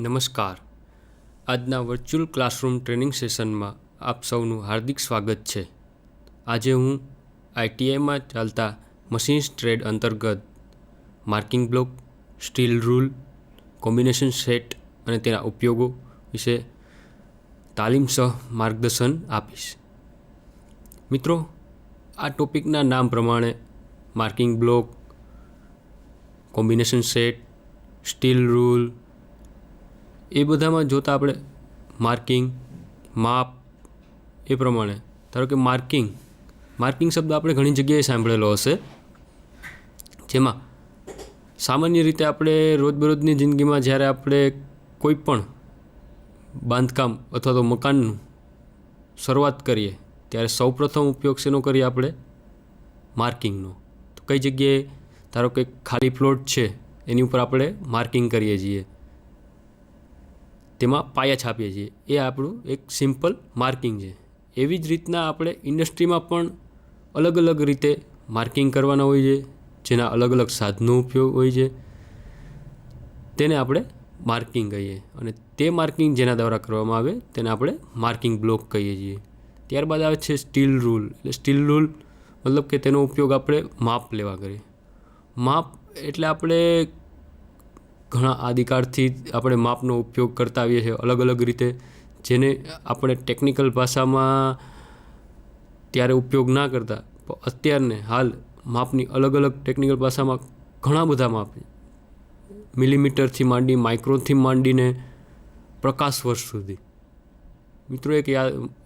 નમસ્કાર. આજના virtual classroom training સેશનમાં આપ સૌનું હાર્દિક સ્વાગત છે. આજે હું આઈટીઆઈમાં ચાલતા મશીન્સ ટ્રેડ અંતર્ગત marking block, steel rule, combination set અને તેના ઉપયોગો વિશે તાલીમસહ માર્ગદર્શન આપીશ. મિત્રો, આ ટોપિકના નામ પ્રમાણે marking block, combination set, steel rule એ બધામાં જોતાં આપણે માર્કિંગ, માપ એ પ્રમાણે ધારો કે માર્કિંગ શબ્દ આપણે ઘણી જગ્યાએ સાંભળેલો હશે, જેમાં સામાન્ય રીતે આપણે રોજબરોજની જિંદગીમાં જ્યારે આપણે કોઈ પણ બાંધકામ અથવા તો મકાનનું શરૂઆત કરીએ ત્યારે સૌપ્રથમ ઉપયોગ શેનો કરીએ આપણે? માર્કિંગનો. તો કઈ જગ્યાએ? ધારો કે ખાલી પ્લોટ છે એની ઉપર આપણે માર્કિંગ કરીએ છીએ, તેમાં પાયા છાપીએ છીએ, એ આપણું એક સિમ્પલ માર્કિંગ છે. એવી જ રીતના આપણે ઇન્ડસ્ટ્રીમાં પણ અલગ અલગ રીતે માર્કિંગ કરવાના હોય છે, જેના અલગ અલગ સાધનો ઉપયોગ હોય છે, તેને આપણે માર્કિંગ કહીએ. અને તે માર્કિંગ જેના દ્વારા કરવામાં આવે તેને આપણે માર્કિંગ બ્લોક કહીએ છીએ. ત્યારબાદ આવે છે સ્ટીલ રૂલ. એટલે સ્ટીલ રૂલ મતલબ કે તેનો ઉપયોગ આપણે માપ લેવા કરીએ. માપ એટલે આપણે ઘણા આદિકાળથી આપણે માપનો ઉપયોગ કરતા આવીએ છીએ અલગ અલગ રીતે, જેને આપણે ટેકનિકલ ભાષામાં ત્યારે ઉપયોગ ના કરતા, પણ અત્યારને હાલ માપની અલગ અલગ ટેકનિકલ ભાષામાં ઘણા બધા માપ, મિલીમીટરથી માંડી માઇક્રોનથી માંડીને પ્રકાશ વર્ષ સુધી. મિત્રો, એક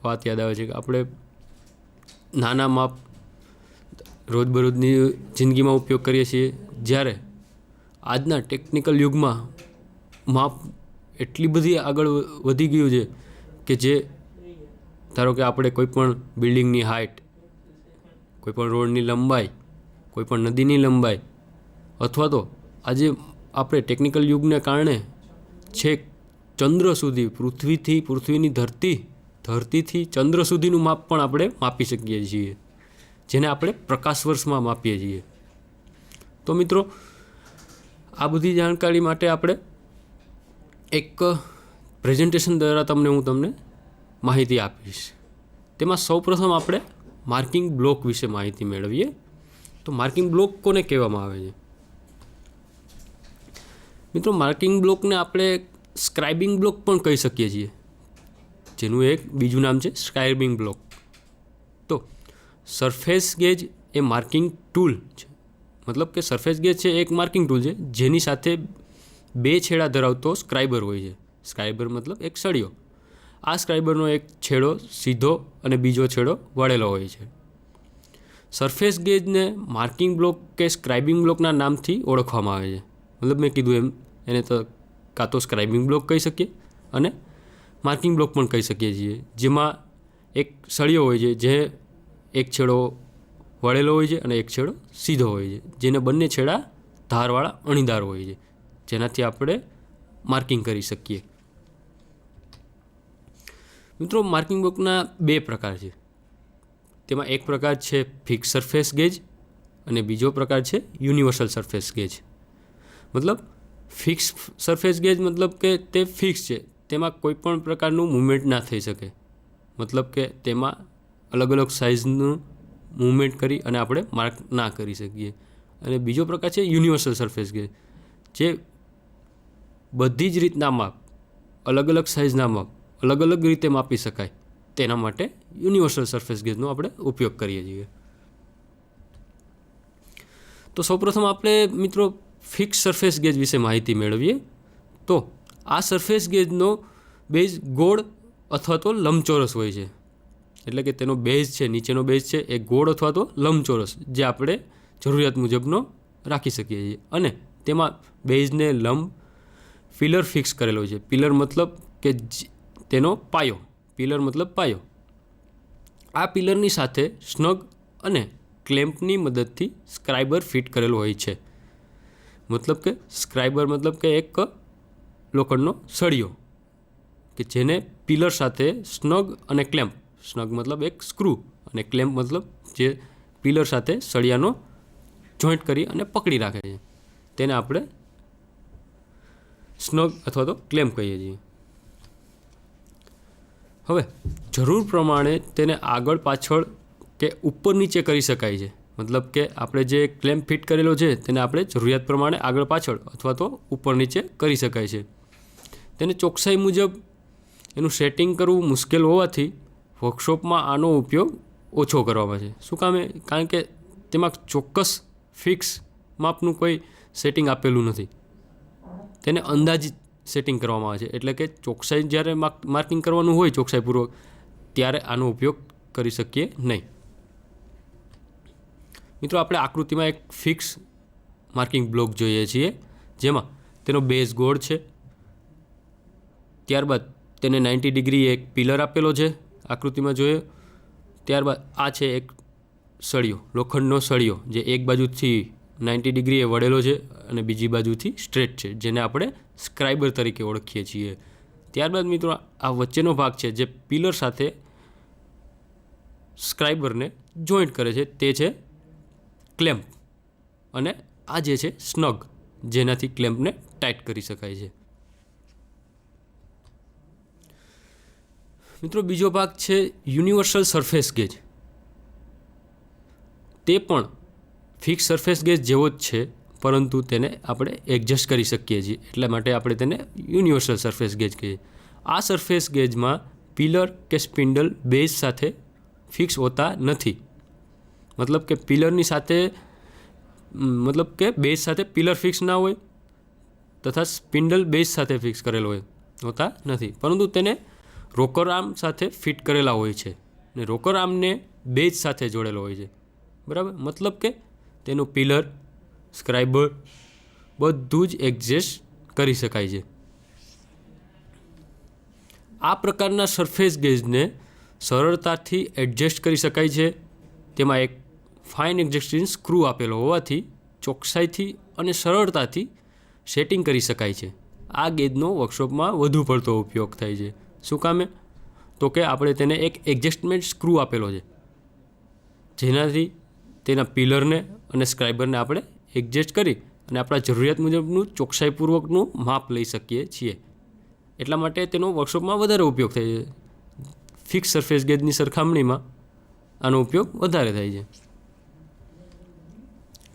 વાત યાદ આવે છે કે આપણે નાના માપ રોજબરોજની જિંદગીમાં ઉપયોગ કરીએ છીએ, જ્યારે આજના ટેકનિકલ યુગમાં માપ એટલી બધી આગળ વધી ગયું છે કે જે ધારો કે આપણે કોઈપણ બિલ્ડિંગની હાઇટ, કોઈપણ રોડની લંબાઈ, કોઈપણ નદીની લંબાઈ, અથવા તો આજે આપણે ટેકનિકલ યુગને કારણે છેક ચંદ્ર સુધી, પૃથ્વીની ધરતીથી ચંદ્ર સુધીનું માપ પણ આપણે માપી શકીએ છીએ, જેને આપણે પ્રકાશ વર્ષમાં માપીએ છીએ. તો મિત્રો, આ બધી જાણકારી માટે આપણે એક પ્રેઝન્ટેશન દ્વારા હું તમને માહિતી આપીશ. તેમાં સૌપ્રથમ આપણે માર્કિંગ બ્લોક વિશે માહિતી મેળવીએ. તો માર્કિંગ બ્લોક કોને કહેવામાં આવે છે? મિત્રો, માર્કિંગ બ્લોકને આપણે સ્ક્રાઇબિંગ બ્લોક પણ કહી શકીએ છીએ, જેનું એક બીજું નામ છે સ્ક્રાઇબિંગ બ્લોક. તો સરફેસ ગેજ એ માર્કિંગ ટૂલ છે. મતલબ કે સરફેસ ગેજ છે એક માર્કિંગ ટૂલ છે, જેની સાથે બે છેડા ધરાવતો સ્ક્રાઇબર હોય છે. સ્ક્રાઇબર મતલબ એક સળિયો. આ સ્ક્રાઇબરનો એક છેડો સીધો અને બીજો છેડો વળેલો હોય છે. સરફેસ ગેજને માર્કિંગ બ્લોક કે સ્ક્રાઇબિંગ બ્લોકના નામથી ઓળખવામાં આવે છે. મતલબ મેં કીધું એમ, એને તો કાં તો સ્ક્રાઇબિંગ બ્લોક કહી શકીએ અને માર્કિંગ બ્લોક પણ કહી શકીએ છીએ, જેમાં એક સળિયો હોય છે, જે એક છેડો વળેલો હોય છે અને એક છેડો સીધો હોય છે, જેને બંને છેડા ધારવાળા અણીદાર હોય છે, જેનાથી આપણે માર્કિંગ કરી શકીએ. મિત્રો, માર્કિંગ બ્લોકના બે પ્રકાર છે. તેમાં એક પ્રકાર છે ફિક્સ સરફેસ ગેજ અને બીજો પ્રકાર છે યુનિવર્સલ સરફેસ ગેજ. મતલબ ફિક્સ સરફેસ ગેજ મતલબ કે તે ફિક્સ છે, તેમાં કોઈ પણ પ્રકારનું મૂવમેન્ટ ના થઈ શકે. મતલબ કે તેમાં અલગ અલગ સાઇઝનું મૂવમેન્ટ કરી અને આપણે માર્ક ના કરી શકીએ. અને બીજો પ્રકાર છે યુનિવર્સલ સરફેસ ગેજ, જે બધી જ રીતના માપ, અલગ અલગ સાઇઝના માપ અલગ અલગ રીતે માપી શકાય, તેના માટે યુનિવર્સલ સરફેસ ગેજનો આપણે ઉપયોગ કરીએ છીએ. તો સૌપ્રથમ આપણે મિત્રો ફિક્સ સરફેસ ગેજ વિશે માહિતી મેળવીએ. તો આ સરફેસ ગેજનો બેઝ ગોળ અથવા તો લંબચોરસ હોય છે. એટલે કે તેનો બેઝ છે, નીચેનો બેઝ છે એ ગોળ અથવા તો લંબચોરસ, જે આપણે જરૂરિયાત મુજબનો રાખી શકીએ છીએ. અને તેમાં બેઝને લંબ પિલર ફિક્સ કરેલો છે. પિલર મતલબ કે તેનો પાયો. પિલર મતલબ પાયો. આ પિલરની સાથે સ્નગ અને ક્લેમ્પની મદદથી સ્ક્રાઇબર ફિટ કરેલો હોય છે. મતલબ કે સ્ક્રાઇબર મતલબ કે એક લોખંડનો સળિયો, કે જેને પિલર સાથે સ્નગ અને ક્લેમ્પ, સ્નગ મતલબ એક સ્ક્રૂ અને ક્લેમ્પ મતલબ જે પિલર સાથે સળિયાનો જોઈન્ટ કરી અને પકડી રાખે છે, તેને આપણે સ્નગ અથવા તો ક્લેમ્પ કહીએ છીએ. હવે જરૂર પ્રમાણે તેને આગળ પાછળ કે ઉપર નીચે કરી શકાય છે. મતલબ કે આપણે જે ક્લેમ્પ ફિટ કરેલો છે તેને આપણે જરૂરિયાત પ્રમાણે આગળ પાછળ અથવા તો ઉપર નીચે કરી શકાય છે. તેને ચોકસાઈ મુજબ એનું સેટિંગ કરવું મુશ્કેલ હોવાથી વર્કશોપમાં આનો ઉપયોગ ઓછો કરવામાં છે. શું કામે? કારણ કે તેમાં ચોક્કસ ફિક્સ માપનું કોઈ સેટિંગ આપેલું નથી. તેને અંદાજિત સેટિંગ કરવામાં આવે છે. એટલે કે ચોકસાઈ જ્યારે માર્કિંગ કરવાનું હોય ચોકસાઈપૂર્વક ત્યારે આનો ઉપયોગ કરી શકીએ નહીં. મિત્રો, આપણે આકૃતિમાં એક ફિક્સ માર્કિંગ બ્લોક જોઈએ છીએ, જેમાં તેનો બેઝ ગોળ છે. ત્યારબાદ તેને 90 ડિગ્રી એક પિલર આપેલો છે આકૃતિમાં જોઈએ. ત્યારબાદ આ છે એક સળિયો, લોખંડનો સળિયો, જે એક બાજુથી 90 ડિગ્રીએ વળેલો છે અને બીજી બાજુથી સ્ટ્રેટ છે, જેને આપણે સ્ક્રાઇબર તરીકે ઓળખીએ છીએ. ત્યારબાદ મિત્રો, આ વચ્ચેનો ભાગ છે જે પિલર સાથે સ્ક્રાઇબરને જોઈન્ટ કરે છે, તે છે ક્લેમ્પ. અને આ જે છે સ્નગ, જેનાથી ક્લેમ્પને ટાઈટ કરી શકાય છે. મિત્રો, બીજો ભાગ છે યુનિવર્સલ સરફેસ ગેજ. તે પણ ફિક્સ સરફેસ ગેજ જેવો જ છે, પરંતુ તેને આપણે એડજસ્ટ કરી શકીએ છીએ. એટલા માટે આપણે તેને યુનિવર્સલ સરફેસ ગેજ કહીએ. આ સરફેસ ગેજમાં પિલર કે સ્પિન્ડલ બેઝ સાથે ફિક્સ હોતા નથી. મતલબ કે બેઝ સાથે પિલર ફિક્સ ના હોય તથા સ્પિન્ડલ બેઝ સાથે ફિક્સ કરેલો હોતા નથી, પરંતુ તેને રોકર આર્મ સાથે ફિટ કરેલા હોય છે ને રોકર આર્મને બેઝ સાથે જોડેલો હોય છે. બરાબર? મતલબ કે તેનું પિલર, સ્ક્રાઇબર બધું જ એડજસ્ટ કરી શકાય છે. આ પ્રકારના સરફેસ ગેજને સરળતાથી એડજસ્ટ કરી શકાય છે. તેમાં એક ફાઇન એડજસ્ટિંગ સ્ક્રૂ આપેલો હોવાથી ચોકસાઈથી અને સરળતાથી સેટિંગ કરી શકાય છે. આ ગેજનો વર્કશોપમાં વધુ પડતો ઉપયોગ થાય છે. શું કામે? તો કે આપણે તેને એક એડજસ્ટમેન્ટ સ્ક્રૂ આપેલો છે, જેનાથી તેના પિલરને અને સ્ક્રાઇબરને આપણે એડજસ્ટ કરી અને આપણા જરૂરિયાત મુજબનું ચોકસાઈપૂર્વકનું માપ લઈ શકીએ છીએ. એટલા માટે તેનો વર્કશોપમાં વધારે ઉપયોગ થાય છે. ફિક્સ સરફેસ ગેજની સરખામણીમાં આનો ઉપયોગ વધારે થાય છે.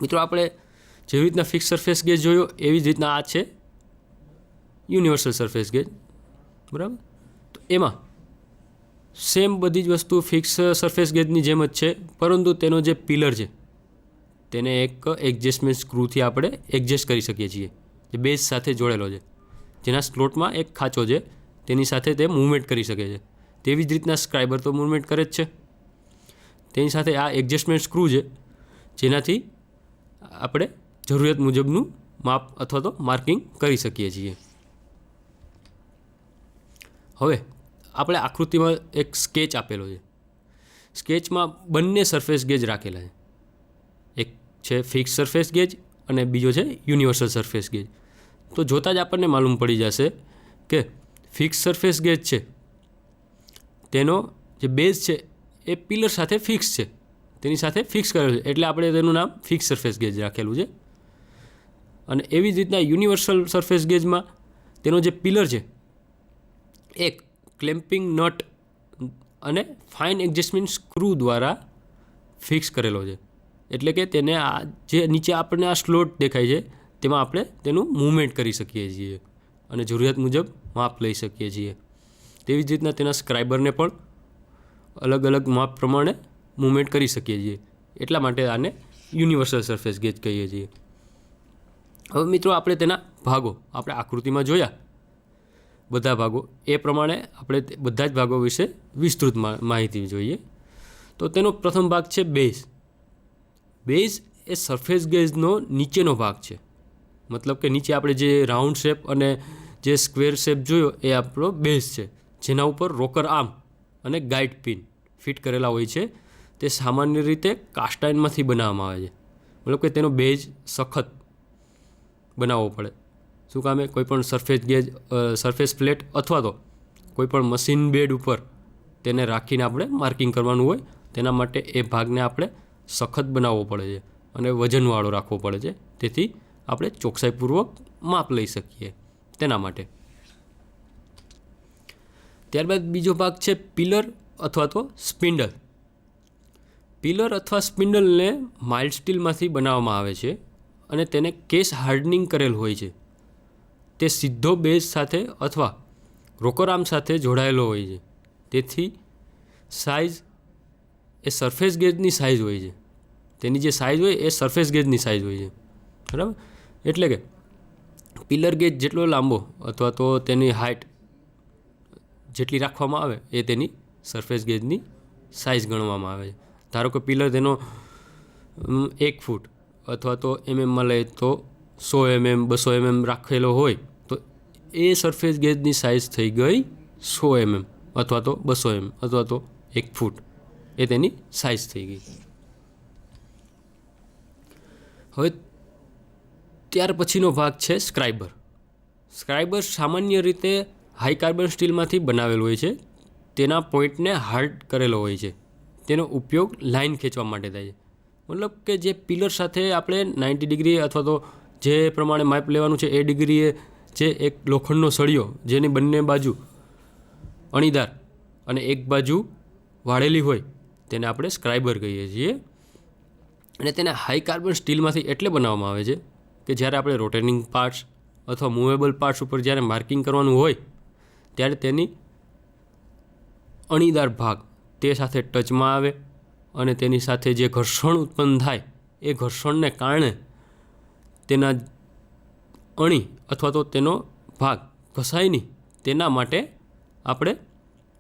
મિત્રો, આપણે જેવી રીતના ફિક્સ સરફેસ ગેજ જોયો એવી જ રીતના આ છે યુનિવર્સલ સરફેસ ગેજ. બરાબર? તો એમાં સેમ બધી જ વસ્તુ ફિક્સ સરફેસ ગેજની જેમ જ છે, પરંતુ તેનો જે પિલર છે તેને એક એડજસ્ટમેન્ટ સ્ક્રૂથી આપણે એડજસ્ટ કરી શકીએ છીએ, જે બેઝ સાથે જોડેલો છે, જેના સ્લોટમાં એક ખાંચો છે, તેની સાથે તે મૂવમેન્ટ કરી શકે છે. તેવી જ રીતના સ્ક્રાઇબર તો મૂવમેન્ટ કરે જ છે. તેની સાથે આ એડજસ્ટમેન્ટ સ્ક્રૂ છે, જેનાથી આપણે જરૂરિયાત મુજબનું માપ અથવા તો માર્કિંગ કરી શકીએ છીએ. હવે આપણે આકૃતિમાં એક સ્કેચ આપેલો છે. સ્કેચમાં બંને સરફેસ ગેજ રાખેલા છે. એક છે ફિક્સ સરફેસ ગેજ અને બીજો છે યુનિવર્સલ સરફેસ ગેજ. તો જોતાં જ આપણને માલુમ પડી જશે કે ફિક્સ સરફેસ ગેજ છે તેનો જે બેઝ છે એ પિલર સાથે ફિક્સ છે, તેની સાથે ફિક્સ કરેલું છે, એટલે આપણે તેનું નામ ફિક્સ સરફેસ ગેજ રાખેલું છે. અને એવી જ રીતના યુનિવર્સલ સરફેસ ગેજમાં તેનો જે પિલર છે એક ક્લેમ્પિંગ નટ અને ફાઇન એડજસ્ટમેન્ટ સ્ક્રૂ દ્વારા ફિક્સ કરેલો છે. એટલે કે તેને આ જે નીચે આપણને આ સ્લોટ દેખાય છે તેમાં આપણે તેનું મૂવમેન્ટ કરી શકીએ છીએ અને જરૂરિયાત મુજબ માપ લઈ શકીએ છીએ. તેવી જ રીતના તેના સ્ક્રાઇબરને પણ અલગ અલગ માપ પ્રમાણે મૂવમેન્ટ કરી શકીએ છીએ. એટલા માટે આને યુનિવર્સલ સરફેસ ગેજ કહીએ છીએ. હવે મિત્રો, આપણે તેના ભાગો આપણે આકૃતિમાં જોયા, બધા ભાગો એ પ્રમાણે આપણે બધા જ ભાગો વિશે વિસ્તૃત માહિતી જોઈએ. તો તેનો પ્રથમ ભાગ છે બેઝ. બેઝ એ સરફેસ ગેજનો નીચેનો ભાગ છે. મતલબ કે નીચે આપણે જે રાઉન્ડ શેપ અને જે સ્ક્વેર શેપ જોયો એ આપણો બેઝ છે, જેના ઉપર રોકર આર્મ અને ગાઈડ પિન ફિટ કરેલા હોય છે. તે સામાન્ય રીતે કાસ્ટ આયર્નમાંથી બનાવવામાં આવે છે. મતલબ કે તેનો બેઝ સખત બનાવવો પડે. શું કામે? કોઈપણ સરફેસ પ્લેટ અથવા તો કોઈપણ મશીન બેડ ઉપર તેને રાખીને આપણે માર્કિંગ કરવાનું હોય, તેના માટે એ ભાગને આપણે સખત બનાવવો પડે છે અને વજનવાળો રાખવો પડે છે, તેથી આપણે ચોકસાઈપૂર્વક માપ લઈ શકીએ. તેના માટે. ત્યારબાદ બીજો ભાગ છે પિલર અથવા તો સ્પિન્ડલ. પિલર અથવા સ્પિન્ડલને માઇલ્ડ સ્ટીલમાંથી બનાવવામાં આવે છે અને તેને કેસ હાર્ડનિંગ કરેલ હોય છે. તે સીધો બેઝ સાથે અથવા રોકર આર્મ સાથે જોડાયેલો હોય છે. તેથી સાઇઝ એ સરફેસ ગેજની સાઇઝ હોય છે. તેની જે સાઇઝ હોય એ સરફેસ ગેજની સાઇઝ હોય છે, બરાબર. એટલે કે પિલર ગેજ જેટલો લાંબો અથવા તો તેની હાઇટ જેટલી રાખવામાં આવે એ તેની સરફેસ ગેજની સાઇઝ ગણવામાં આવે છે. ધારો કે પિલર તેનો 1 ફૂટ અથવા તો એમએમમાં લઈએ તો 100 mm 200 mm રાખેલો હોય તો એ સરફેસ ગેજની સાઇઝ થઈ ગઈ 100 mm અથવા તો 200 mm અથવા તો 1 ફૂટ, એ તેની સાઇઝ થઈ ગઈ. હવે ત્યાર પછીનો ભાગ છે સ્ક્રાઇબર. સ્ક્રાઇબર સામાન્ય રીતે હાઈ કાર્બન સ્ટીલમાંથી બનાવેલ હોય છે. તેના પોઈન્ટને હાર્ડ કરેલો હોય છે. તેનો ઉપયોગ લાઇન ખેંચવા માટે થાય છે. મતલબ કે જે પિલર સાથે આપણે 90 ડિગ્રી અથવા તો જે પ્રમાણે માપ લેવાનું છે એ ડિગ્રીએ જે એક લોખંડનો સળિયો જેની બંને બાજુ અણીદાર અને એક બાજુ વાળેલી હોય તેને આપણે સ્ક્રાઇબર કહીએ છીએ. અને તેને હાઈ કાર્બન સ્ટીલમાંથી એટલે બનાવવામાં આવે છે કે જ્યારે આપણે રોટેટિંગ પાર્ટ્સ અથવા મૂવેબલ પાર્ટ્સ ઉપર જ્યારે માર્કિંગ કરવાનું હોય ત્યારે તેની અણીદાર ભાગ તે સાથે ટચમાં આવે અને તેની સાથે જે ઘર્ષણ ઉત્પન્ન થાય એ ઘર્ષણને કારણે તેના અણી અથવા તો તેનો ભાગ ઘસાય નહીં, તેના માટે આપણે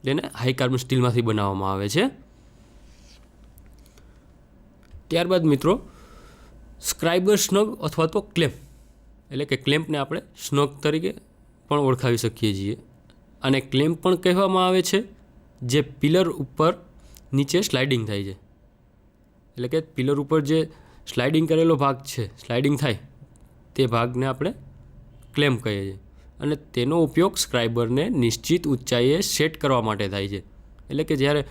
તેને હાઈ કાર્બન સ્ટીલમાંથી બનાવવામાં આવે છે. ત્યારબાદ મિત્રો સ્ક્રાઇબર સ્નગ અથવા તો ક્લેમ્પ, એટલે કે ક્લેમ્પને આપણે સ્નગ તરીકે પણ ઓળખાવી શકીએ છીએ. અને ક્લેમ્પ પણ કહેવામાં આવે છે જે પિલર ઉપર નીચે સ્લાઇડિંગ થાય છે. એટલે કે પિલર ઉપર જે સ્લાઇડિંગ કરેલો ભાગ છે, સ્લાઇડિંગ થાય તે ભાગને આપણે ક્લેમ્પ કહીએ છીએ. અને તેનો ઉપયોગ સ્ક્રાઇબરને નિશ્ચિત ઊંચાઈએ સેટ કરવા માટે થાય છે. એટલે કે જ્યારે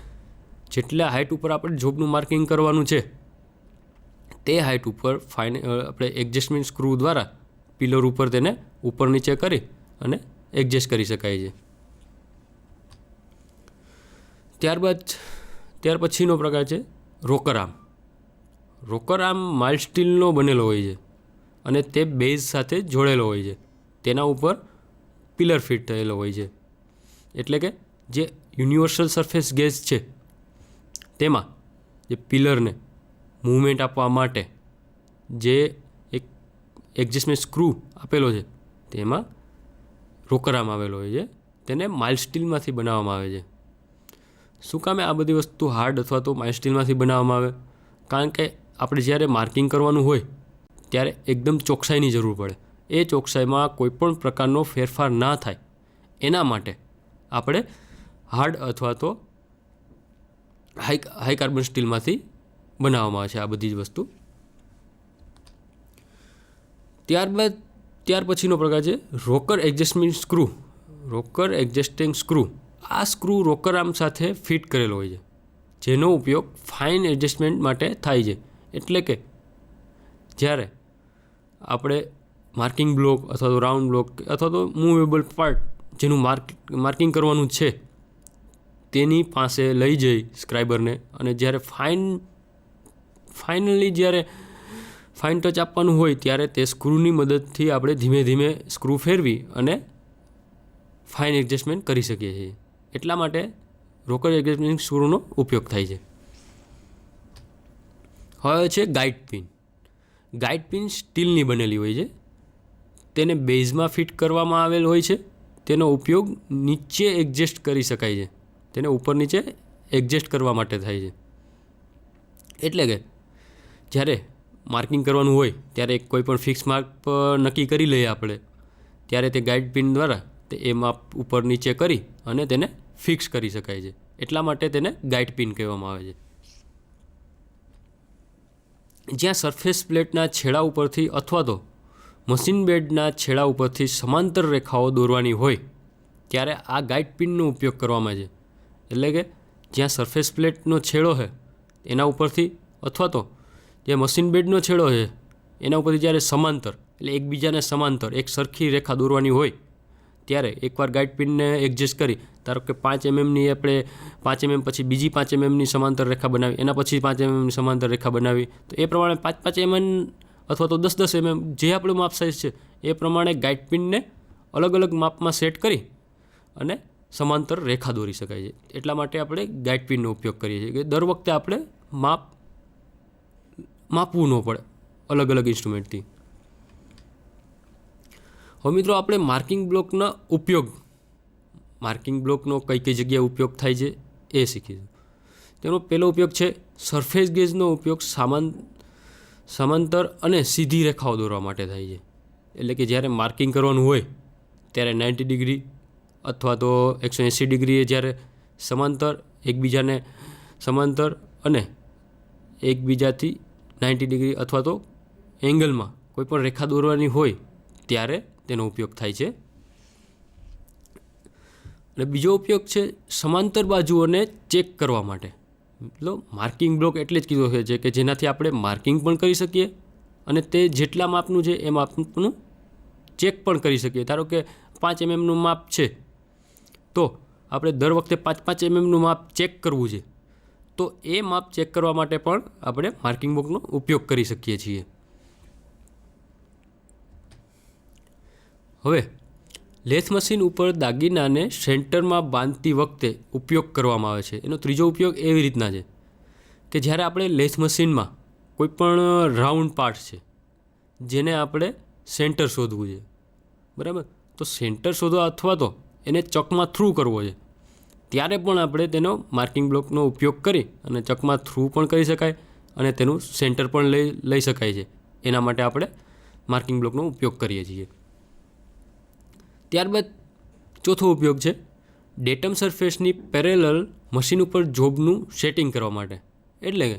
જેટલા હાઇટ ઉપર આપણે જોબનું માર્કિંગ કરવાનું છે તે હાઇટ ઉપર આપણે એડજસ્ટમેન્ટ સ્ક્રૂ દ્વારા પિલર ઉપર તેને ઉપર નીચે કરી અને એડજસ્ટ કરી શકાય છે. ત્યાર પછીનો પ્રકાર છે rocker arm. Rocker arm mild સ્ટીલનો બનેલો હોય છે અને તે બેઝ સાથે જોડેલો હોય છે. તેના ઉપર પિલર ફિટ થયેલો હોય છે. એટલે કે જે યુનિવર્સલ સરફેસ ગેજ છે તેમાં જે પિલરને મૂવમેન્ટ આપવા માટે જે એક એડજસ્ટમેન્ટ સ્ક્રૂ આપેલો છે તેમાં રોકર આર્મ આવેલો હોય છે. તેને માઇલ્ડ સ્ટીલમાંથી બનાવવામાં આવે છે. શું કામે આ બધી વસ્તુ હાર્ડ અથવા તો માઇલ્ડ સ્ટીલમાંથી બનાવવામાં આવે? કારણ કે આપણે જ્યારે માર્કિંગ કરવાનું હોય ત્યારે એકદમ ચોકસાઈની જરૂર પડે. એ ચોકસાઈમાં કોઈપણ પ્રકારનો ફેરફાર ના થાય એના માટે આપણે હાર્ડ અથવા તો હાઈ કાર્બન સ્ટીલમાંથી બનાવવામાં આવે છે આ બધી જ વસ્તુ. ત્યાર પછીનો પ્રકાર છે rocker adjustment screw. Rocker adjusting screw. આ સ્ક્રૂ રોકર આર્મ સાથે ફિટ કરેલો હોય છે, જેનો ઉપયોગ ફાઇન એડજસ્ટમેન્ટ માટે થાય છે. એટલે કે જ્યારે આપણે માર્કિંગ બ્લોક અથવા તો રાઉન્ડ બ્લોક અથવા તો મૂવેબલ પાર્ટ જેનું માર્કિંગ કરવાનું છે તેની પાસે લઈ જઈ સ્ક્રાઇબરને અને જ્યારે ફાઇનલી જ્યારે ફાઇન ટચ આપવાનું હોય ત્યારે તે સ્ક્રૂની મદદથી આપણે ધીમે ધીમે સ્ક્રૂ ફેરવી અને ફાઇન એડજસ્ટમેન્ટ કરી શકીએ છીએ. એટલા માટે રોકર એડજસ્ટમેન્ટ સ્ક્રૂનો ઉપયોગ થાય છે. હવે છે ગાઇડ પિન. ગાઇડ પિન સ્ટીલની બનેલી હોય છે. તેને બેઝમાં ફિટ કરવામાં આવેલ હોય છે. તેનો ઉપયોગ નીચે એડજસ્ટ કરી શકાય છે. તેને ઉપર નીચે એડજસ્ટ કરવા માટે થાય છે. એટલે કે જ્યારે માર્કિંગ કરવાનું હોય ત્યારે કોઈ પણ ફિક્સ માર્ક પર નક્કી કરી લઈએ આપણે, ત્યારે તે ગાઇડ પિન દ્વારા તે એ માપ ઉપર નીચે કરી અને તેને ફિક્સ કરી શકાય છે. એટલા માટે તેને ગાઇડ પિન કહેવામાં આવે છે. જ્યાં સરફેસ પ્લેટના છેડા ઉપરથી અથવા તો મશીન બેડના છેડા ઉપરથી સમાંતર રેખાઓ દોરવાની હોય ત્યારે આ ગાઇડ પિનનો ઉપયોગ કરવામાં આવે છે. એટલે કે જ્યાં સરફેસ પ્લેટનો છેડો છે એના ઉપરથી અથવા તો જે મશીન બેડનો છેડો છે એના ઉપરથી જ્યારે સમાંતર એટલે એકબીજાને સમાંતર એક સરખી રેખા દોરવાની હોય ત્યારે એકવાર ગાઈડ પિનને એડજસ્ટ કરી, ધારો કે 5 mmની આપણે 5 mm પછી બીજી 5 mmની સમાંતર રેખા બનાવી, એના પછી 5 mmની સમાંતર રેખા બનાવી, તો એ પ્રમાણે 5 mm અથવા તો 10 mm જે આપણું માપ સાઇઝ છે એ પ્રમાણે ગાઈડ પિનને અલગ અલગ માપમાં સેટ કરી અને સમાંતર રેખા દોરી શકાય છે. એટલા માટે આપણે ગાઈડ પિનનો ઉપયોગ કરીએ છીએ કે દર વખતે આપણે માપવું ન પડે અલગ અલગ ઇન્સ્ટ્રુમેન્ટથી. હવે મિત્રો આપણે માર્કિંગ બ્લોકનો કઈ કઈ જગ્યાએ ઉપયોગ થાય છે એ શીખીશું. તેનો પહેલો ઉપયોગ છે સરફેસ ગેજનો ઉપયોગ સમાંતર અને સીધી રેખાઓ દોરવા માટે થાય છે. એટલે કે જ્યારે માર્કિંગ કરવાનું હોય ત્યારે 90 ડિગ્રી અથવા તો 180 ડિગ્રીએ જ્યારે એકબીજાને સમાંતર અને એકબીજાથી 90 ડિગ્રી અથવા તો એંગલમાં કોઈ પણ રેખા દોરવાની હોય ત્યારે તેનો ઉપયોગ થાય છે. અને બીજો ઉપયોગ છે સમાંતર બાજુઓને ચેક કરવા માટે. મતલબ માર્કિંગ બ્લોક એટલે જ કીધો છે કે જેનાથી આપણે માર્કિંગ પણ કરી શકીએ અને તે જેટલા માપનું છે એ માપનું ચેક પણ કરી શકીએ. ધારો કે 5 mmનું માપ છે તો આપણે દર વખતે 5 mmનું માપ ચેક કરવું છે, તો એ માપ ચેક કરવા માટે પણ આપણે માર્કિંગ બ્લોકનો ઉપયોગ કરી શકીએ છીએ. હવે લેથ મશીન ઉપર દાગીનાને સેન્ટરમાં બાંધતી વખતે ઉપયોગ કરવામાં આવે છે. એનો ત્રીજો ઉપયોગ એવી રીતના છે કે જ્યારે આપણે લેથ મશીનમાં કોઈ પણ રાઉન્ડ પાર્ટ છે જેને આપણે સેન્ટર શોધવું છે, બરાબર, તો સેન્ટર શોધવા અથવા તો એને ચકમાં થ્રુ કરવો છે ત્યારે પણ આપણે તેનો માર્કિંગ બ્લોકનો ઉપયોગ કરી અને ચકમાં થ્રુ પણ કરી શકાય અને તેનું સેન્ટર પણ લઈ શકાય છે. એના માટે આપણે માર્કિંગ બ્લોકનો ઉપયોગ કરીએ છીએ. ત્યારબાદ ચોથો ઉપયોગ છે ડેટમ સરફેસની પેરેલલ મશીન ઉપર જોબનું સેટિંગ કરવા માટે. એટલે કે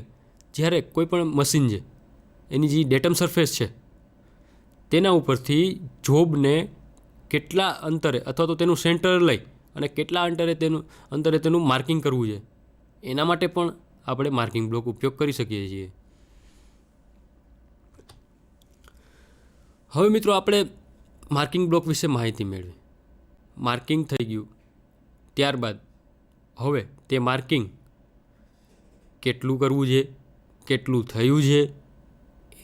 જ્યારે કોઈ પણ મશીન છે એની જે ડેટમ સરફેસ છે તેના ઉપરથી જોબને કેટલા અંતરે અથવા તો તેનું સેન્ટર લઈ અને કેટલા અંતરે તેનું માર્કિંગ કરવું છે એના માટે પણ આપણે માર્કિંગ બ્લોક ઉપયોગ કરી શકીએ છીએ. હવે મિત્રો આપણે માર્કિંગ બ્લોક વિશે માહિતી મેળવી. માર્કિંગ થઈ ગયું, ત્યારબાદ હવે તે માર્કિંગ કેટલું કરવું છે, કેટલું થયું છે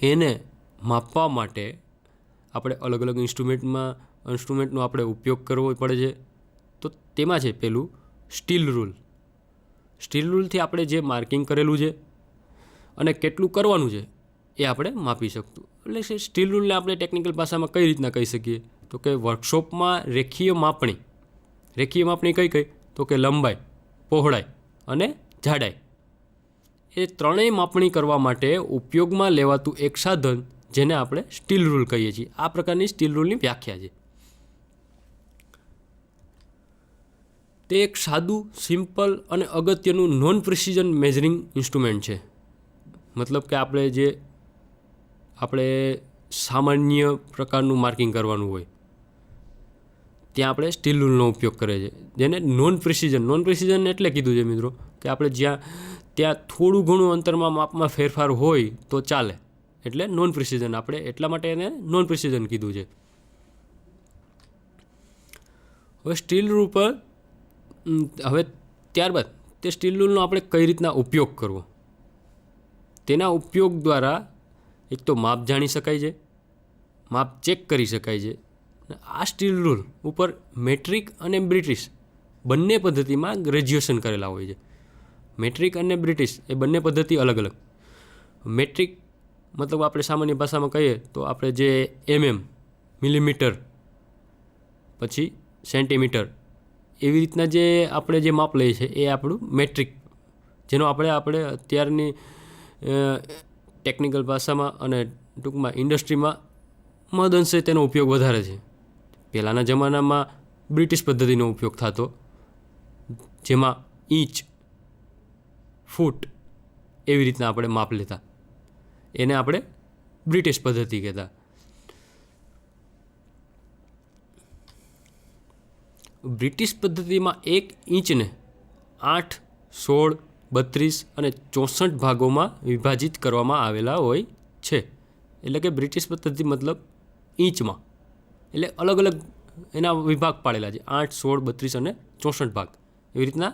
એને માપવા માટે આપણે અલગ અલગ ઇન્સ્ટ્રુમેન્ટનો આપણે ઉપયોગ કરવો પડે છે. તો તેમાં છે પહેલું સ્ટીલ રૂલ. સ્ટીલ રૂલથી આપણે જે માર્કિંગ કરેલું છે અને કેટલું કરવાનું છે એ આપણે માપી શકતું. એટલે સ્ટીલ રૂલને આપણે ટેકનિકલ ભાષામાં કઈ રીતના કહી શકીએ તો કે વર્કશોપમાં રેખીય માપણી કઈ તો કે લંબાઈ, પહોળાઈ અને જાડાઈ એ ત્રણેય માપણી કરવા માટે ઉપયોગમાં લેવાતું એક સાધન જેને આપણે સ્ટીલ રૂલ કહીએ છીએ. આ પ્રકારની સ્ટીલ રૂલની વ્યાખ્યા છે. તે એક સાદું, સિમ્પલ અને અગત્યનું નોન પ્રિસિઝન મેઝરિંગ ઇન્સ્ટ્રુમેન્ટ છે. મતલબ કે આપણે સામાન્ય પ્રકારનું માર્કિંગ કરવાનું હોય ત્યાં આપણે સ્ટીલ રૂલનો ઉપયોગ કરીએ છીએ. જેને નોન પ્રિસિઝન એટલે કીધું છે મિત્રો કે આપણે ત્યાં થોડું ઘણું અંતરમાં માપમાં ફેરફાર હોય તો ચાલે, એટલે નોન પ્રિસિઝન. આપણે એટલા માટે એને નોન પ્રિસિઝન કીધું છે. હવે ત્યારબાદ તે સ્ટીલ રૂલનો આપણે કઈ રીતના ઉપયોગ કરવો, તેના ઉપયોગ દ્વારા એક તો માપ જાણી શકાય છે, માપ ચેક કરી શકાય છે. આ સ્ટીલ રૂલ ઉપર મેટ્રિક અને બ્રિટિશ બંને પદ્ધતિમાં ગ્રેજ્યુએશન કરેલા હોય છે. મેટ્રિક અને બ્રિટિશ એ બંને પદ્ધતિ અલગ અલગ. મેટ્રિક મતલબ આપણે સામાન્ય ભાષામાં કહીએ તો આપણે જે મિલીમીટર પછી સેન્ટીમીટર એવી રીતના જે આપણે જે માપ લઈએ છીએ એ આપણું મેટ્રિક, જેનો આપણે અત્યારની ટેકનિકલ ભાષામાં અને ટૂંકમાં ઇન્ડસ્ટ્રીમાં મહદઅંશે તેનો ઉપયોગ વધારે છે. પહેલાંના જમાનામાં બ્રિટિશ પદ્ધતિનો ઉપયોગ થતો, જેમાં ઇંચ, ફૂટ એવી રીતના આપણે માપ લેતા. એને આપણે બ્રિટિશ પદ્ધતિ કહેતા. બ્રિટિશ પદ્ધતિમાં 1 ઇંચને 8, 16, 32 અને 64 ભાગોમાં વિભાજિત કરવામાં આવેલા હોય છે. એટલે કે બ્રિટિશ પદ્ધતિ મતલબ ઇંચમાં, એટલે અલગ અલગ એના વિભાગ પાડેલા છે, 8, 16, 32 અને 64 ભાગ, એવી રીતના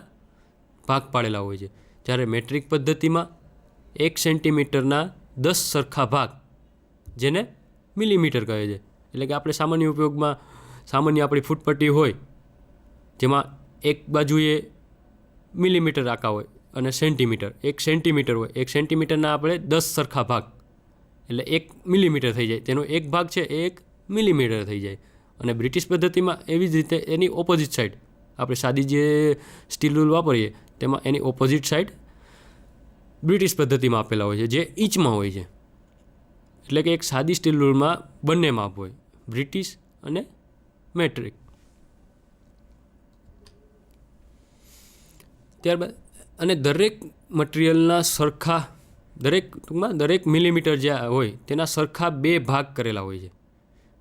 ભાગ પાડેલા હોય છે. જ્યારે મેટ્રિક પદ્ધતિમાં 1 સેન્ટીમીટરના 10 સરખા ભાગ, જેને મિલીમીટર કહે છે. એટલે કે આપણે સામાન્ય ઉપયોગમાં સામાન્ય આપણી ફૂટપટ્ટી હોય, જેમાં એક બાજુએ મિલીમીટર આખા હોય અને સેન્ટીમીટર, 1 સેન્ટીમીટર હોય, 1 સેન્ટીમીટરના આપણે 10 સરખા ભાગ, એટલે 1 મિલીમીટર થઈ જાય. તેનો એક ભાગ છે એ 1 મિલીમીટર થઈ જાય. અને બ્રિટિશ પદ્ધતિમાં એવી જ રીતે એની ઓપોઝિટ સાઈડ, આપણે સાદી જે સ્ટીલ રૂલ વાપરીએ તેમાં એની ઓપોઝિટ સાઈડ બ્રિટિશ પદ્ધતિમાં આપેલા હોય છે, જે ઇંચમાં હોય છે. એટલે કે એક સાદી સ્ટીલ રૂલમાં બંને માપ હોય, બ્રિટિશ અને મેટ્રિક. ત્યારબાદ અને દરેક મટિરિયલના સરખા, દરેક મિલીમીટર જે હોય તેના સરખા 2 ભાગ કરેલા હોય છે,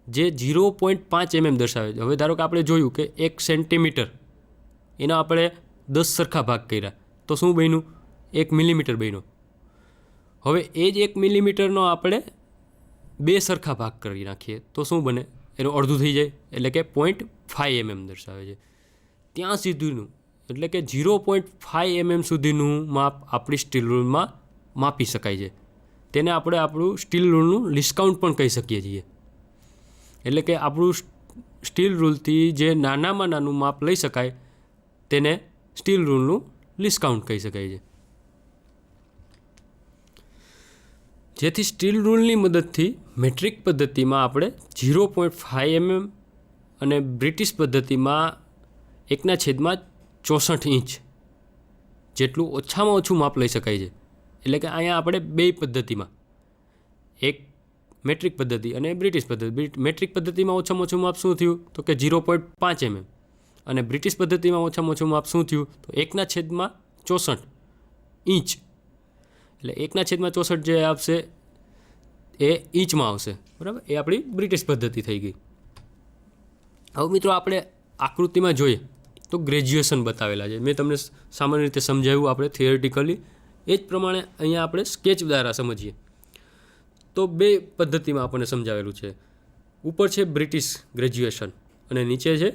જે 0.5 mm દર્શાવે છે. હવે ધારો કે આપણે જોયું કે 1 સેન્ટીમીટર એના આપણે 10 સરખા ભાગ કર્યા, તો શું બન્યું? 1 મિલીમીટર બન્યો. હવે એ જ 1 મિલીમીટરનો આપણે 2 સરખા ભાગ કરી નાખીએ તો શું બને? એનું અડધું થઈ જાય, એટલે કે 0.5 mm દર્શાવે છે. ત્યાં સુધીનું, એટલે કે 0.5 mm સુધીનું માપ આપણી સ્ટીલ રૂલમાં માપી શકાય છે. તેને આપણે આપણું સ્ટીલ રૂલનું ડિસ્કાઉન્ટ પણ કહી શકીએ છીએ. એટલે કે આપણું સ્ટીલ રૂલથી જે નાનામાં નાનું માપ લઈ શકાય તેને સ્ટીલ રૂલનું ડિસ્કાઉન્ટ કહી શકાય છે. જેથી સ્ટીલ રૂલની મદદથી મેટ્રિક પદ્ધતિમાં આપણે 0.5 mm અને બ્રિટિશ પદ્ધતિમાં 1/64 ઇંચ જેટલું ઓછામાં ઓછું માપ લઈ શકાય છે. એટલે કે અહીંયા આપણે બે પદ્ધતિમાં, એક મેટ્રિક પદ્ધતિ અને બ્રિટિશ પદ્ધતિ, મેટ્રિક પદ્ધતિમાં ઓછામાં ઓછું માપ શું થયું? તો કે 0.5 mm. અને બ્રિટિશ પદ્ધતિમાં ઓછામાં ઓછું માપ શું થયું? તો 1/64 ઇંચ. એટલે 1/64 જે આવશે એ ઇંચમાં આવશે, બરાબર? એ આપણી બ્રિટિશ પદ્ધતિ થઈ ગઈ. હવે મિત્રો આપણે આકૃતિમાં જોઈએ તો ગ્રેજ્યુએશન બતાવેલા છે. મેં તમને સામાન્ય રીતે સમજાવ્યું આપણે થિયરિટિકલી, એ જ પ્રમાણે અહીંયા આપણે સ્કેચ દ્વારા સમજીએ તો બે પદ્ધતિમાં આપણને સમજાવેલું છે. ઉપર છે બ્રિટિશ ગ્રેજ્યુએશન અને નીચે છે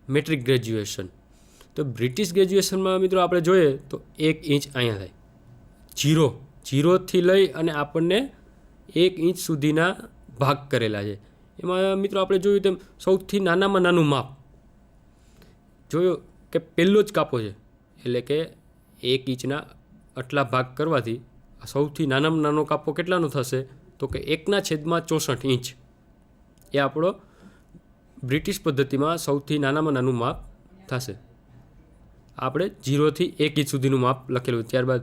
મેટ્રિક ગ્રેજ્યુએશન. તો બ્રિટિશ ગ્રેજ્યુએશનમાં મિત્રો આપણે જોઈએ તો 1 ઇંચ અહીંયા થાય, જીરોથી લઈ અને આપણને 1 ઇંચ સુધીના ભાગ કરેલા છે. એમાં મિત્રો આપણે જોયું તેમ સૌથી નાનામાં નાનું માપ જોયો કે પહેલો જ કાપો છે, એટલે કે 1 ઇંચના આટલા ભાગ કરવાથી સૌથી નાનામાં નાનો કાપો કેટલાનો થશે? તો કે 1/64 ઇંચ. એ આપણો બ્રિટિશ પદ્ધતિમાં સૌથી નાનામાં નાનું માપ થશે. આપણે 0થી 1 ઇંચ સુધીનું માપ લખેલું. ત્યારબાદ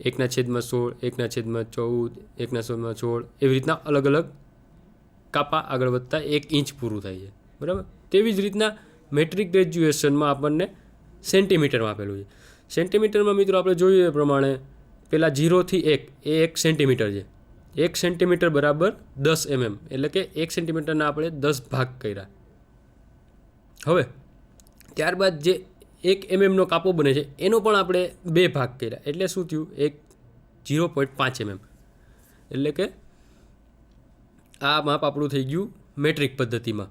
1/16, 1/14, 1/16 એવી રીતના અલગ અલગ કાપા આગળ વધતા 1 ઇંચ પૂરું થાય છે, બરાબર? તેવી જ રીતના મેટ્રિક ગ્રેજ્યુએશનમાં આપણને સેન્ટીમીટરમાં આપેલું છે. સેન્ટીમીટરમાં મિત્રો આપણે જોઈએ એ પ્રમાણે પહેલાં 0થી 1 એ 1 સેન્ટીમીટર છે. 1 સેન્ટીમીટર બરાબર 10 mm, એટલે કે 1 સેન્ટીમીટરના આપણે 10 ભાગ કર્યા. હવે ત્યારબાદ જે 1 mmનો કાપો બને છે એનો પણ આપણે 2 ભાગ કર્યા, એટલે શું થયું? 0.5 mm. એટલે કે આ માપ આપણું થઈ ગયું મેટ્રિક પદ્ધતિમાં,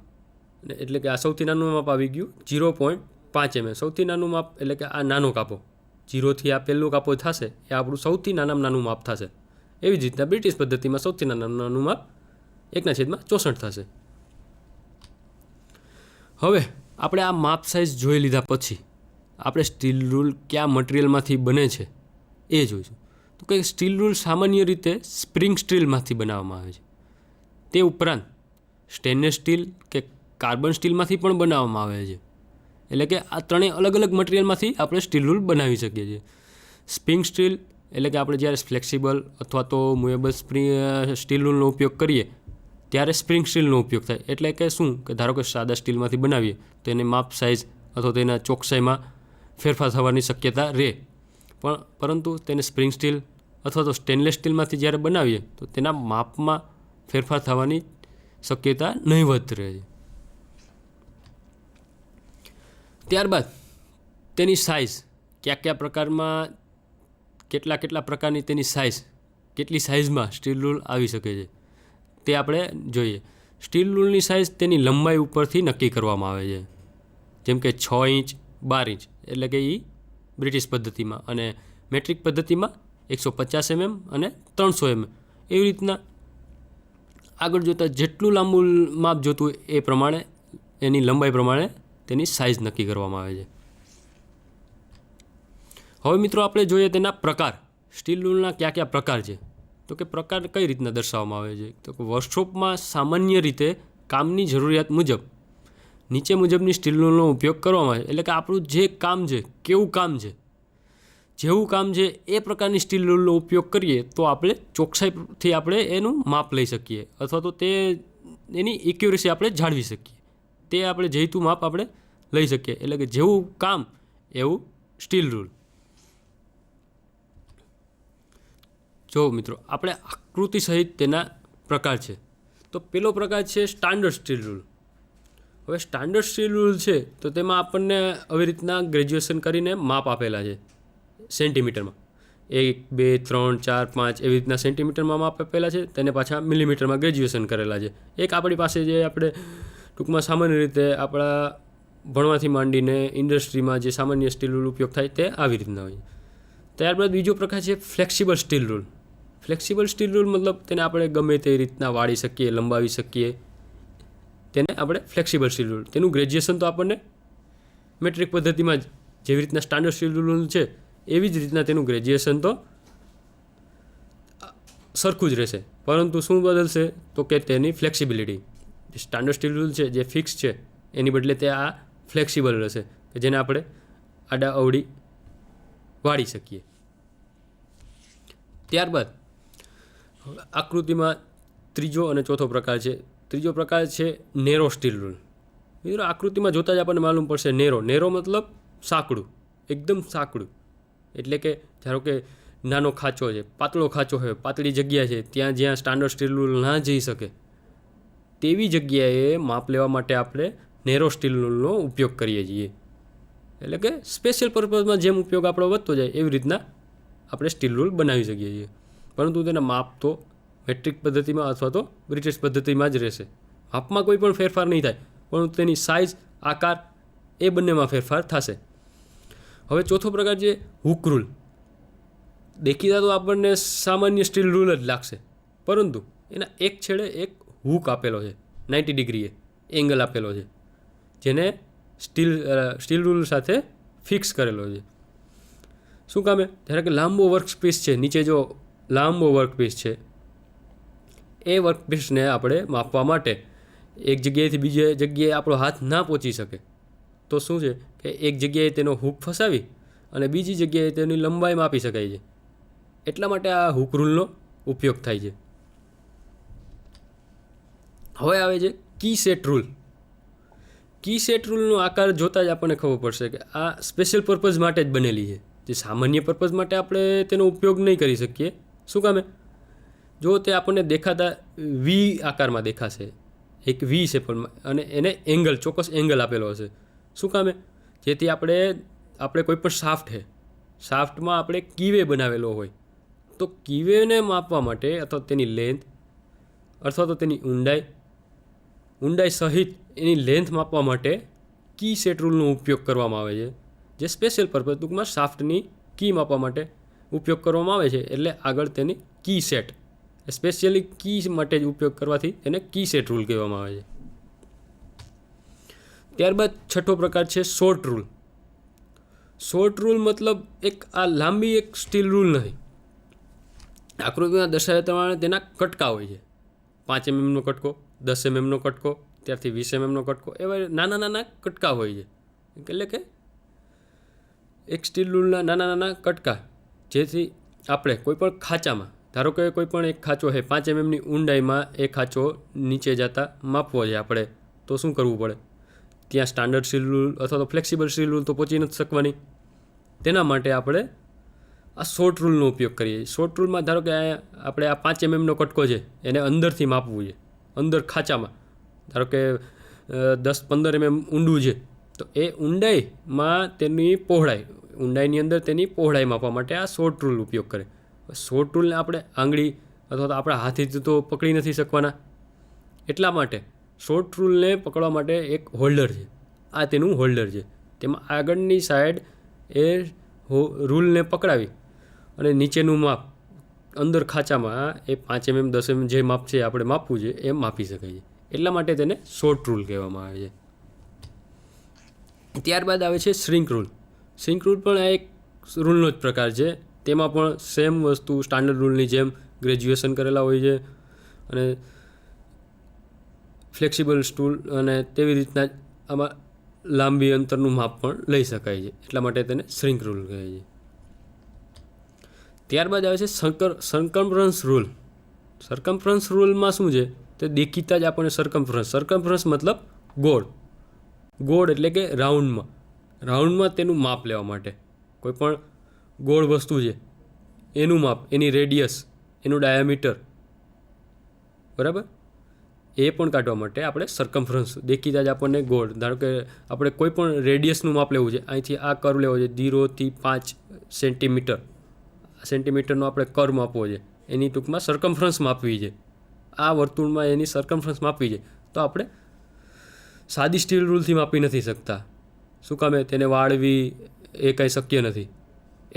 એટલે કે આ સૌથી નાનું માપ આવી ગયું 0.5 mm. સૌથી નાનું માપ એટલે કે આ નાનો કાપો, 0થી આ પહેલો કાપો થશે એ આપણું સૌથી નાનામાં નાનું માપ થશે. એવી જ રીતના બ્રિટિશ પદ્ધતિમાં સૌથી નાનામાં નાનું માપ 1/64 થશે. હવે આપણે આ માપ સાઇઝ જોઈ લીધા પછી આપણે સ્ટીલ રૂલ કયા મટિરિયલમાંથી બને છે એ જોઈશું. તો કે સ્ટીલ રૂલ સામાન્ય રીતે સ્પ્રિંગ સ્ટીલમાંથી બનાવવામાં આવે છે. તે ઉપરાંત સ્ટેનલેસ સ્ટીલ કે કાર્બન સ્ટીલમાંથી પણ બનાવવામાં આવે છે. એટલે કે આ ત્રણેય અલગ અલગ મટિરિયલમાંથી આપણે સ્ટીલ રૂલ બનાવી શકીએ છીએ. સ્પ્રિંગ સ્ટીલ એટલે કે આપણે જ્યારે ફ્લેક્સિબલ અથવા તો મુવેબલ સ્ટીલ રૂલનો ઉપયોગ કરીએ ત્યારે સ્પ્રિંગ સ્ટીલનો ઉપયોગ થાય. એટલે કે શું કે ધારો કે સાદા સ્ટીલમાંથી બનાવીએ તો એને માપ સાઇઝ અથવા તો એના ચોકસાઈમાં ફેરફાર થવાની શક્યતા રહે, પરંતુ તેને સ્પ્રિંગ સ્ટીલ અથવા તો સ્ટેનલેસ સ્ટીલમાંથી જ્યારે બનાવીએ તો તેના માપમાં ફેરફાર થવાની શક્યતા નહીવત રહે છે. ત્યારબાદ તેની સાઇઝ કયા પ્રકારમાં, કેટલા પ્રકારની તેની સાઇઝ, કેટલી સાઇઝમાં સ્ટીલ રૂલ આવી શકે છે તે આપણે જોઈએ. સ્ટીલ રૂલની સાઇઝ તેની લંબાઈ ઉપરથી નક્કી કરવામાં આવે છે, જેમ કે 6 ઇંચ 12 ઇંચ, એટલે કે એ બ્રિટિશ પદ્ધતિમાં, અને મેટ્રિક પદ્ધતિમાં 150 mm અને 300 mm. એવી રીતના આગળ જોતાં જેટલું લાંબુ માપ જોતું હોય એ પ્રમાણે એની લંબાઈ પ્રમાણે તેની સાઇઝ નક્કી કરવામાં આવે છે. હવે મિત્રો આપણે જોઈએ તેના પ્રકાર. સ્ટીલ રૂલના કયા કયા પ્રકાર છે, તો કે પ્રકાર કઈ રીતના દર્શાવવામાં આવે છે, તો કે વર્કશોપમાં સામાન્ય રીતે કામની જરૂરિયાત મુજબ નીચે મુજબની સ્ટીલ રૂલનો ઉપયોગ કરવામાં આવે છે. એટલે કે આપણું જે કામ છે, કેવું કામ છે, જેવું કામ છે એ પ્રકારની સ્ટીલ રૂલનો ઉપયોગ કરીએ તો આપણે ચોકસાઈથી આપણે એનું માપ લઈ શકીએ, અથવા તો તે એની એક્યુરેસી આપણે જાળવી શકીએ. તે આપણે જોઈતું માપ આપણે લઈ શકીએ. એટલે કે જેવું કામ એવું સ્ટીલ રૂલ. જો મિત્રો આપણે આકૃતિ સહિત તેના પ્રકાર છે. તો પેલો પ્રકાર છે સ્ટાન્ડર્ડ સ્ટીલ રૂલ. હવે સ્ટાન્ડર્ડ સ્ટીલ રૂલ છે તો તેમાં આપણને આવી રીતના ગ્રેજ્યુએશન કરીને માપ આપેલા છે સેન્ટીમીટરમાં. 1, 2, 3, 4, 5 એવી રીતના સેન્ટીમીટરમાં માપ આપેલા છે, તેને પાછા મિલીમીટરમાં ગ્રેજ્યુએશન કરેલા છે. એક આપણી પાસે જે આપણે ટૂંકમાં સામાન્ય રીતે આપણા ભણવાથી માંડીને ઇન્ડસ્ટ્રીમાં જે સામાન્ય સ્ટીલ રૂલ ઉપયોગ થાય તે આવી રીતના હોય. ત્યારબાદ બીજો પ્રકાર છે flexible steel rule. Flexible steel rule મતલબ તેને આપણે ગમે તે રીતના વાળી શકીએ, લંબાવી શકીએ, તેને આપણે ફ્લેક્સિબલ સ્ટીલ રૂલ. તેનું ગ્રેજ્યુએશન તો આપણને મેટ્રિક પદ્ધતિમાં જેવી રીતના સ્ટાન્ડર્ડ સ્ટીલ રૂલ છે એવી જ રીતના તેનું ગ્રેજ્યુએશન તો સરખું જ રહેશે, પરંતુ શું બદલશે તો કે તેની ફ્લેક્સિબિલિટી. જે સ્ટાન્ડર્ડ સ્ટીલ રૂલ છે જે ફિક્સ છે એની બદલે તે આ ફ્લેક્સિબલ રહેશે, કે જેને આપણે આડા અવળી વાળી શકીએ. ત્યારબાદ આકૃતિમાં ત્રીજો અને ચોથો પ્રકાર છે. ત્રીજો પ્રકાર છે નેરો સ્ટીલ રૂલ. મિત્રો આકૃતિમાં જોતાં જ આપણને માલુમ પડશે નેરો મતલબ સાંકડું, એકદમ સાંકડું. એટલે કે ધારો કે નાનો ખાંચો છે, પાતળો ખાંચો છે, પાતળી જગ્યા છે, ત્યાં જ્યાં સ્ટાન્ડર્ડ સ્ટીલ રૂલ ના જઈ શકે તેવી જગ્યાએ માપ લેવા માટે આપણે નેરો સ્ટીલ રૂલનો ઉપયોગ કરીએ છીએ. એટલે કે સ્પેશિયલ પર્પઝમાં જેમ ઉપયોગ આપણો વધતો જાય એવી રીતના આપણે સ્ટીલ રૂલ બનાવી શકીએ છીએ, પરંતુ તેના માપ તો મેટ્રિક પદ્ધતિમાં અથવા તો બ્રિટિશ પદ્ધતિમાં જ રહેશે. માપમાં કોઈ પણ ફેરફાર નહીં થાય, પરંતુ તેની સાઇઝ, આકાર એ બંનેમાં ફેરફાર થશે. હવે ચોથો પ્રકાર છે હુક રૂલ. દેખીતા તો આપણને સામાન્ય સ્ટીલ રૂલ જ લાગશે, પરંતુ એના એક છેડે એક હુક આપેલો છે, 90 ડિગ્રીએ એંગલ આપેલો છે, જેને સ્ટીલ રૂલ સાથે ફિક્સ કરેલો છે. શું કામે? જ્યારે કે લાંબો વર્કપીસ છે, નીચે જો લાંબો વર્કપીસ છે, એ વર્કપીસને આપણે માપવા માટે એક જગ્યાએથી બીજી જગ્યાએ આપણો હાથ ના પહોંચી શકે, તો શું છે કે એક જગ્યાએ તેનો હુક ફસાવી અને બીજી જગ્યાએ તેની લંબાઈ માપી શકાય છે. એટલા માટે આ હુક રૂલનો ઉપયોગ થાય છે. હવે આવે છે કી સેટ રૂલ. કી સેટ રૂલનો આકાર જોતાં જ આપણને ખબર પડશે કે આ સ્પેશિયલ પર્પઝ માટે જ બનેલી છે. જે સામાન્ય પર્પઝ માટે આપણે તેનો ઉપયોગ નહીં કરી શકીએ. શું કામે? જો તે આપણને દેખાતા વી આકારમાં દેખાશે, એક વી શેપમાં, અને એને એંગલ, ચોક્કસ એંગલ આપેલો હશે. શું કામે? જેથી આપણે કોઈ પણ શાફ્ટ છે, શાફ્ટમાં આપણે કીવે બનાવેલો હોય, તો કીવેને માપવા માટે અથવા તેની લેન્થ અથવા તો તેની ઊંડાઈ સહિત એની લેન્થ માપવા માટે કી સેટ રૂલનો ઉપયોગ કરવામાં આવે છે, જે સ્પેશિયલ પર્પઝ ટૂંકમાં શાફ્ટની કી માપવા માટે ઉપયોગ કરવામાં આવે છે. એટલે આગળ તેની કી સેટ, સ્પેશિયલી કી માટે જ ઉપયોગ કરવાથી એને કી સેટ રૂલ કહેવામાં આવે છે. ત્યારબાદ છઠ્ઠો પ્રકાર છે શોર્ટ રૂલ. શોર્ટ રૂલ મતલબ એક આ લાંબી એક સ્ટીલ રૂલ નથી. આકૃતિમાં દર્શાવ્યા પ્રમાણે તેના કટકા હોય છે. 5 mm નો કટકો, 10 mm નો કટકો, ત્યારથી 20 mm નો કટકો, એવા નાના કટકા હોય છે. એટલે કે એક સ્ટીલ રૂલના નાના કટકા, જેથી આપણે કોઈ પણ ખાંચામાં, ધારો કે કોઈ પણ એક ખાંચો છે 5 mm ની ઊંડાઈમાં, એ ખાંચો નીચે જતા માપવો છે આપણે, તો શું કરવું પડે? ત્યાં સ્ટાન્ડર્ડ સ્ટીલ રૂલ અથવા તો ફ્લેક્સિબલ સ્ટીલ રૂલ તો પહોંચી નથી શકવાની. તેના માટે આપણે આ શોર્ટ રૂલનો ઉપયોગ કરીએ. શોર્ટ રૂલમાં ધારો કે આપણે આ 5 mm નો કટકો છે એને અંદરથી માપવું છે, અંદર ખાંચામાં, ધારો કે 10-15 mm ઊંડું છે, તો એ ઊંડાઈમાં તેની ઊંડાઈની અંદર તેની પહોળાઈ માપવા માટે આ શોર્ટ રૂલ ઉપયોગ કરે. શોર્ટ રૂલને આપણે આંગળી અથવા તો આપણા હાથથી તો પકડી નથી શકવાના, એટલા માટે શોર્ટ રૂલને પકડવા માટે એક હોલ્ડર છે, આ તેનું હોલ્ડર છે. તેમાં આગળની સાઈડ એ રૂલને પકડાવી અને નીચેનું માપ અંદર ખાંચામાં એ 5 mm 10 mm જે માપ છે આપણે માપવું છે એ માપી શકાય છે. એટલા માટે તેને શોર્ટ રૂલ કહેવામાં આવે છે. ત્યારબાદ આવે છે શ્રિંક રૂલ. શ્રિંક રૂલ પણ આ એક રૂલનો જ પ્રકાર છે. તેમાં પણ સેમ વસ્તુ સ્ટાન્ડર્ડ રૂલની જેમ ગ્રેજ્યુએશન કરેલા હોય છે અને ફ્લેક્સિબલ સ્ટૂલ અને તેવી રીતના આમાં લાંબી અંતરનું માપ પણ લઈ શકાય છે. એટલા માટે તેને શ્રિંક રૂલ કહે છે. ત્યારબાદ આવે છે સરકમફરન્સ રૂલ. સરકમફરન્સ રૂલમાં શું છે, તે દેખીતા જ આપણને સરકમફરન્સ મતલબ ગોળ એટલે કે રાઉન્ડમાં તેનું માપ લેવા માટે કોઈ પણ ગોળ વસ્તુ છે એનું માપ, એની રેડિયસ, એનું ડાયામીટર, બરાબર, એ પણ કાઢવા માટે આપણે સરકમફરન્સ દેખીતા જ આપણને ગોળ, ધારો કે આપણે કોઈ પણ રેડિયસનું માપ લેવું છે, અહીંથી આ કર્વ લેવો છે 0 થી 5 સેન્ટીમીટરનો આપણે કર્વ માપવો છે, એની ટૂંકમાં સરકમફરન્સ માપવી છે, આ વર્તુળમાં એની સરકમફરન્સ માપવી છે, તો આપણે સાદી સ્ટીલ રૂલથી માપી નથી શકતા. શું કામે? તેને વાળવી એ કંઈ શક્ય નથી.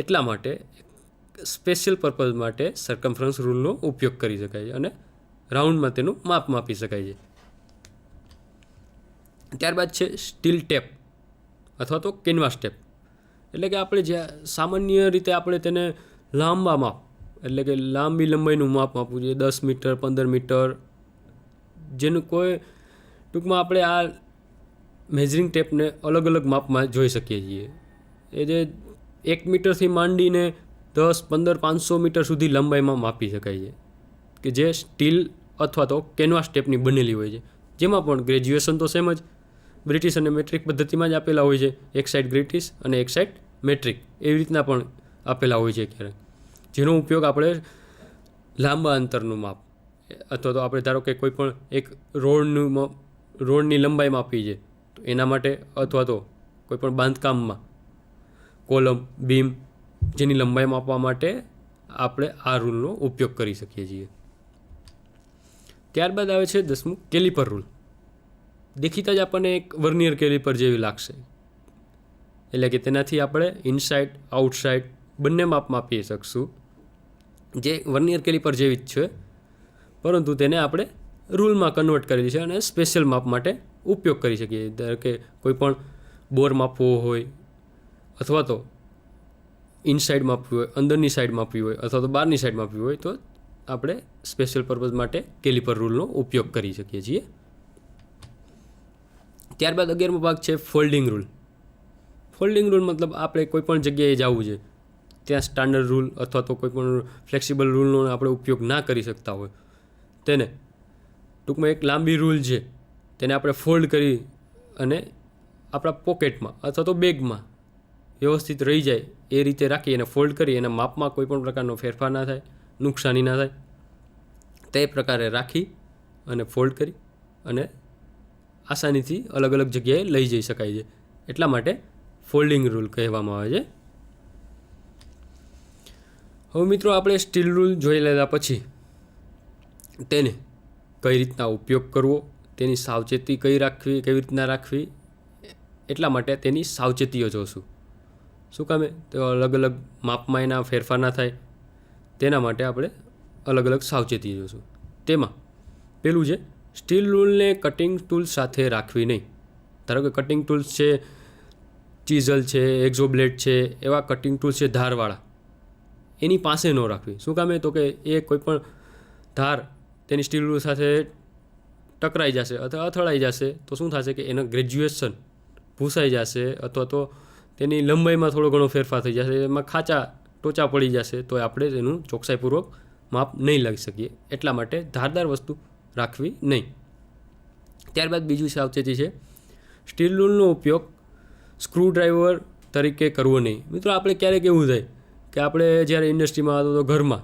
એટલા માટે સ્પેશિયલ પર્પઝ માટે સરકમફરન્સ રૂલનો ઉપયોગ કરી શકાય છે અને રાઉન્ડમાં તેનું માપ માપી શકાય છે. ત્યારબાદ છે સ્ટીલ ટેપ અથવા તો કેનવાસ ટેપ. એટલે કે આપણે જ્યાં સામાન્ય રીતે આપણે તેને લાંબા માપ એટલે કે લાંબી લંબાઈનું માપ માપવું જોઈએ, 10 મીટર 15 મીટર, જેનું કોઈ ટૂંકમાં આપણે આ મેઝરિંગ ટેપને અલગ અલગ માપમાં જોઈ શકીએ છીએ. એ જે 1 મીટરથી માંડીને 10, 15, 500 મીટર સુધી લંબાઈમાં માપી શકાય છે, કે જે સ્ટીલ અથવા તો કેનવાસ ટેપની બનેલી હોય છે. જેમાં પણ ગ્રેજ્યુએશન તો સેમ જ બ્રિટિશ અને મેટ્રિક પદ્ધતિમાં જ આપેલા હોય છે. એક સાઈડ બ્રિટિશ અને એક સાઈડ મેટ્રિક એવી રીતના પણ આપેલા હોય છે ક્યારેક, જેનો ઉપયોગ આપણે લાંબા અંતરનું માપ અથવા તો આપણે ધારો કે કોઈ પણ એક રોડની લંબાઈ માપી છે તો એના માટે, અથવા તો કોઈ પણ બાંધકામમાં કોલમ, બીમ જેની લંબાઈ માપવા માટે આપણે આ રૂલનો ઉપયોગ કરી શકીએ છીએ. ત્યારબાદ આવે છે 10મું કેલિપર રૂલ. દેખીતા જ આપણને એક વર્નિયર કેલિપર જેવી લાગશે, એટલે કે તેનાથી આપણે ઇનસાઇડ આઉટસાઇડ બંને માપ માપી શકશું, જે વર્નિયર કેલિપર જેવી જ છે, પરંતુ તેને આપણે રૂલમાં કન્વર્ટ કરેલી છે અને સ્પેશિયલ માપ માટે ઉપયોગ કરી શકીએ. ધારો કે કોઈ પણ બોર માપવો હોય અથવા તો ઇનસાઇડ માપવી હોય, અંદરની સાઈડ માપવી હોય અથવા તો બહારની સાઈડ માપવી હોય, તો આપણે સ્પેશિયલ પર્પઝ માટે કેલિપર રૂલનો ઉપયોગ કરી શકીએ છીએ. ત્યારબાદ 11મો ભાગ છે ફોલ્ડિંગ રૂલ. ફોલ્ડિંગ રૂલ મતલબ આપણે કોઈ પણ જગ્યાએ જવું છે ત્યાં સ્ટાન્ડર્ડ રૂલ અથવા તો કોઈ પણ ફ્લેક્સિબલ રૂલનો આપણે ઉપયોગ ના કરી શકતા હોય, તેને ટૂંકમાં એક લાંબી રૂલ છે તેને આપણે ફોલ્ડ કરી અને આપણા પોકેટમાં અથવા તો બેગમાં વ્યવસ્થિત રહી જાય એ રીતે રાખી અને ફોલ્ડ કરી એના માપમાં કોઈ પણ પ્રકારનો ફેરફાર ના થાય, નુકસાની ના થાય, તે પ્રકારે રાખી અને ફોલ્ડ કરી અને આસાનીથી અલગ અલગ જગ્યાએ લઈ જઈ શકાય છે. એટલા માટે ફોલ્ડિંગ રૂલ કહેવામાં આવે છે. હવે મિત્રો, આપણે સ્ટીલ રૂલ જોઈ લીધા પછી તેને કઈ રીતના ઉપયોગ કરવો, તેની સાવચેતી કેવી રીતના રાખવી, એટલા માટે તેની સાવચેતીઓ જોશું. શું કામે? તો અલગ અલગ માપમાં એના ફેરફાર ના થાય તેના માટે આપણે અલગ અલગ સાવચેતી જોશું. તેમાં પહેલું છે સ્ટીલ રૂલને કટિંગ ટૂલ્સ સાથે રાખવી નહીં. ધારો કે કટિંગ ટૂલ્સ છે, ચીઝલ છે, એક્ઝો બ્લેડ છે, એવા કટિંગ ટૂલ્સ છે ધારવાળા, એની પાસે ન રાખવી. શું કામે? તો કે એ કોઈ પણ ધાર તેની સ્ટીલ રૂલ સાથે ટકરાઈ જશે અથવા અથડાઈ જશે તો શું થશે કે એનું ગ્રેજ્યુએશન ભૂસાઈ જશે અથવા તો તેની લંબાઈમાં થોડો ઘણો ફેરફાર થઈ જશે, એમાં ટોચા પડી જશે, તો આપણે એનું ચોકસાઈપૂર્વક માપ નહીં લઈ શકીએ. એટલા માટે ધારદાર વસ્તુ રાખવી નહીં. ત્યારબાદ બીજું સાવચેતી છે સ્ટીલ રૂલનો ઉપયોગ સ્ક્રૂડ્રાઈવર તરીકે કરવો નહીં. મિત્રો, આપણે ક્યારેક એવું થાય કે આપણે જ્યારે ઇન્ડસ્ટ્રીમાં અથવા તો ઘરમાં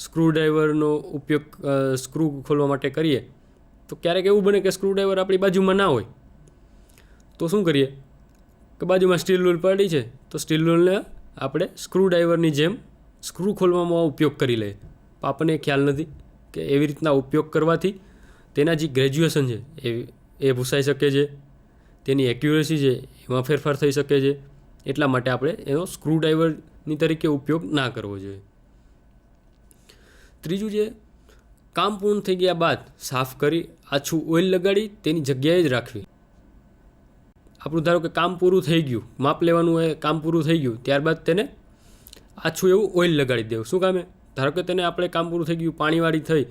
સ્ક્રૂડ્રાઈવરનો ઉપયોગ સ્ક્રૂ ખોલવા માટે કરીએ તો ક્યારેક એવું બને કે સ્ક્રૂડ્રાઈવર આપણી બાજુમાં ના હોય, તો શું કરીએ કે બાજુમાં સ્ટીલ રૂલ પડી છે તો સ્ટીલ રૂલને આપણે સ્ક્રૂડ્રાઈવરની જેમ સ્ક્રૂ ખોલવામાં ઉપયોગ કરી લઈએ. આપણને ખ્યાલ નથી કે એવી રીતના ઉપયોગ કરવાથી તેના જે ગ્રેજ્યુએશન છે એ ભૂસાઈ શકે છે, તેની એક્યુરેસી છે એમાં ફેરફાર થઈ શકે છે. એટલા માટે આપણે એનો સ્ક્રૂડ્રાઈવરની તરીકે ઉપયોગ ના કરવો જોઈએ. ત્રીજું છે, કામ પૂર્ણ થઈ ગયા બાદ સાફ કરી આછું ઓઇલ લગાડી તેની જગ્યાએ જ રાખવી. આપણું ધારો કે કામ પૂરું થઈ ગયું, માપ લેવાનું એ કામ પૂરું થઈ ગયું, ત્યારબાદ તેને આછું એવું ઓઇલ લગાડી દેવું. શું કામે? ધારો કે તેને આપણે કામ પૂરું થઈ ગયું, પાણીવાળી થઈ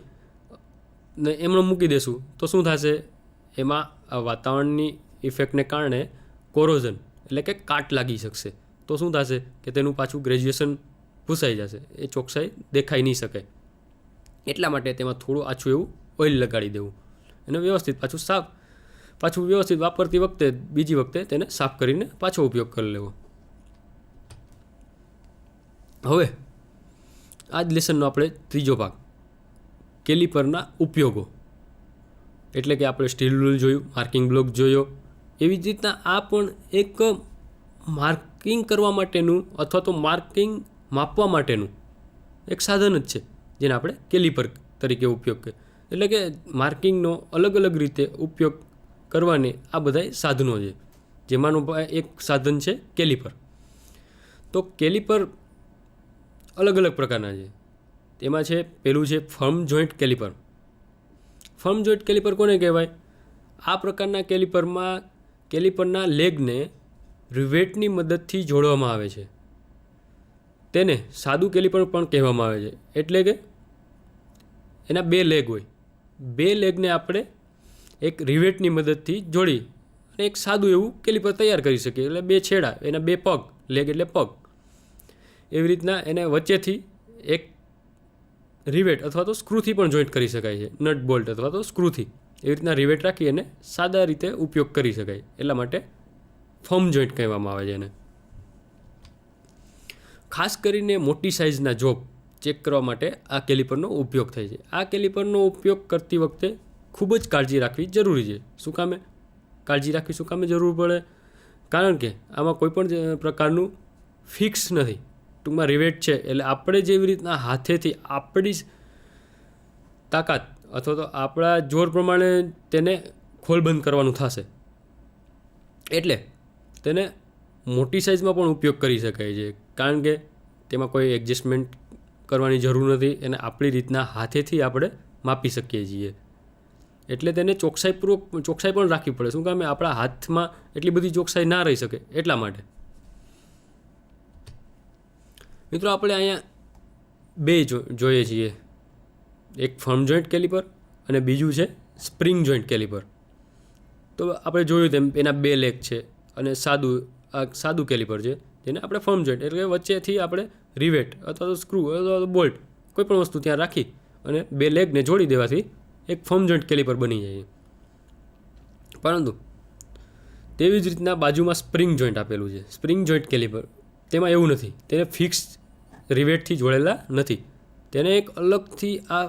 ને એમણે મૂકી દેશું તો શું થશે? એમાં વાતાવરણની ઇફેક્ટને કારણે કોરોઝન એટલે કે કાટ લાગી શકશે. તો શું થશે કે તેનું પાછું ગ્રેજ્યુએશન ભૂસાઈ જશે, એ ચોકસાઈ દેખાઈ નહીં શકે. એટલા માટે તેમાં થોડું આછું એવું ઓઇલ લગાડી દેવું અને વ્યવસ્થિત પાછું વ્યવસ્થિત વાપરતી વખતે બીજી વખતે તેને સાફ કરીને પાછો ઉપયોગ કરી લેવો. હવે આ જ લેસનનો આપણે ત્રીજો ભાગ, કેલિપરના ઉપયોગો, એટલે કે આપણે સ્ટીલ રૂલ જોયું, માર્કિંગ બ્લોક જોયો, એવી જ રીતના આ પણ એક માર્કિંગ કરવા માટેનું અથવા તો માર્કિંગ માપવા માટેનું એક સાધન જ છે, જેને આપણે કેલિપર તરીકે ઉપયોગ કરીએ. એટલે કે માર્કિંગનો અલગ અલગ રીતે ઉપયોગ કરવાની આ બધા સાધનો છે, જેમાંનું એક સાધન છે કેલિપર. તો કેલિપર અલગ અલગ પ્રકારના છે. તેમાં છે પહેલું છે firm joint caliper. Firm joint caliper કોને કહેવાય? આ પ્રકારના કેલિપરમાં કેલિપરના લેગને રિવેટની મદદથી જોડવામાં આવે છે. તેને સાદું કેલિપર પણ કહેવામાં આવે છે. એટલે કે એના 2 લેગ હોય, 2 લેગને આપણે એક રિવેટની મદદથી જોડી અને એક સાદું એવું કેલિપર તૈયાર કરી શકીએ. એટલે 2 છેડા, એના 2 પગ, લેગ એટલે પગ. એવી રીતના એને વચ્ચેથી એક રિવેટ અથવા તો સ્ક્રૂથી પણ જોઈન્ટ કરી શકાય છે, નટ બોલ્ટ અથવા તો સ્ક્રૂથી. એવી રીતના રિવેટ રાખી અને સાદા રીતે ઉપયોગ કરી શકાય. એટલા માટે ફર્મ જોઈન્ટ કહેવામાં આવે છે એને. ખાસ કરીને મોટી સાઇઝના જોબ ચેક કરવા માટે આ કેલિપરનો ઉપયોગ થાય છે. આ કેલિપરનો ઉપયોગ કરતી વખતે ખૂબ જ કાળજી રાખવી જરૂરી છે. શું કામે કાળજી રાખવી શું કામે જરૂર પડે? કારણ કે આમાં કોઈ પણ પ્રકારનું ફિક્સ નથી. ટૂંકમાં રિવેટ છે એટલે આપણે જેવી રીતના હાથેથી આપણી તાકાત અથવા તો આપણા જોર પ્રમાણે તેને ખોલબંધ કરવાનું થશે. એટલે તેને મોટી સાઇઝમાં પણ ઉપયોગ કરી શકાય છે, કારણ કે તેમાં કોઈ એડજસ્ટમેન્ટ કરવાની જરૂર નથી. એને આપણી રીતના હાથેથી આપણે માપી શકીએ છીએ. એટલે તેને ચોકસાઈ પણ રાખવી પડે. શું કામ? આપણા હાથમાં એટલી બધી ચોકસાઈ ના રહી શકે એટલા માટે. મિત્રો, આપણે અહીંયા 2 જોઈએ છીએ, એક ફર્મ જોઈન્ટ કેલિપર અને બીજું છે સ્પ્રિંગ જોઈન્ટ કેલિપર. તો આપણે જોયું તેમ એના 2 લેગ છે અને સાદું કેલિપર છે, જેને આપણે ફર્મ જોઈન્ટ એટલે કે વચ્ચેથી આપણે રિવેટ અથવા તો સ્ક્રૂ અથવા તો બોલ્ટ કોઈ પણ વસ્તુ ત્યાં રાખી અને 2 લેગને જોડી દેવાથી એક ફર્મ જોઈન્ટ કેલિપર બની જાય. પરંતુ તેવી જ રીતના બાજુમાં સ્પ્રિંગ જોઈન્ટ આપેલું છે, સ્પ્રિંગ જોઈન્ટ કેલિપર. તેમાં એવું નથી, તેને ફિક્સ રિવેટથી જોડેલા નથી. તેને એક અલગથી આ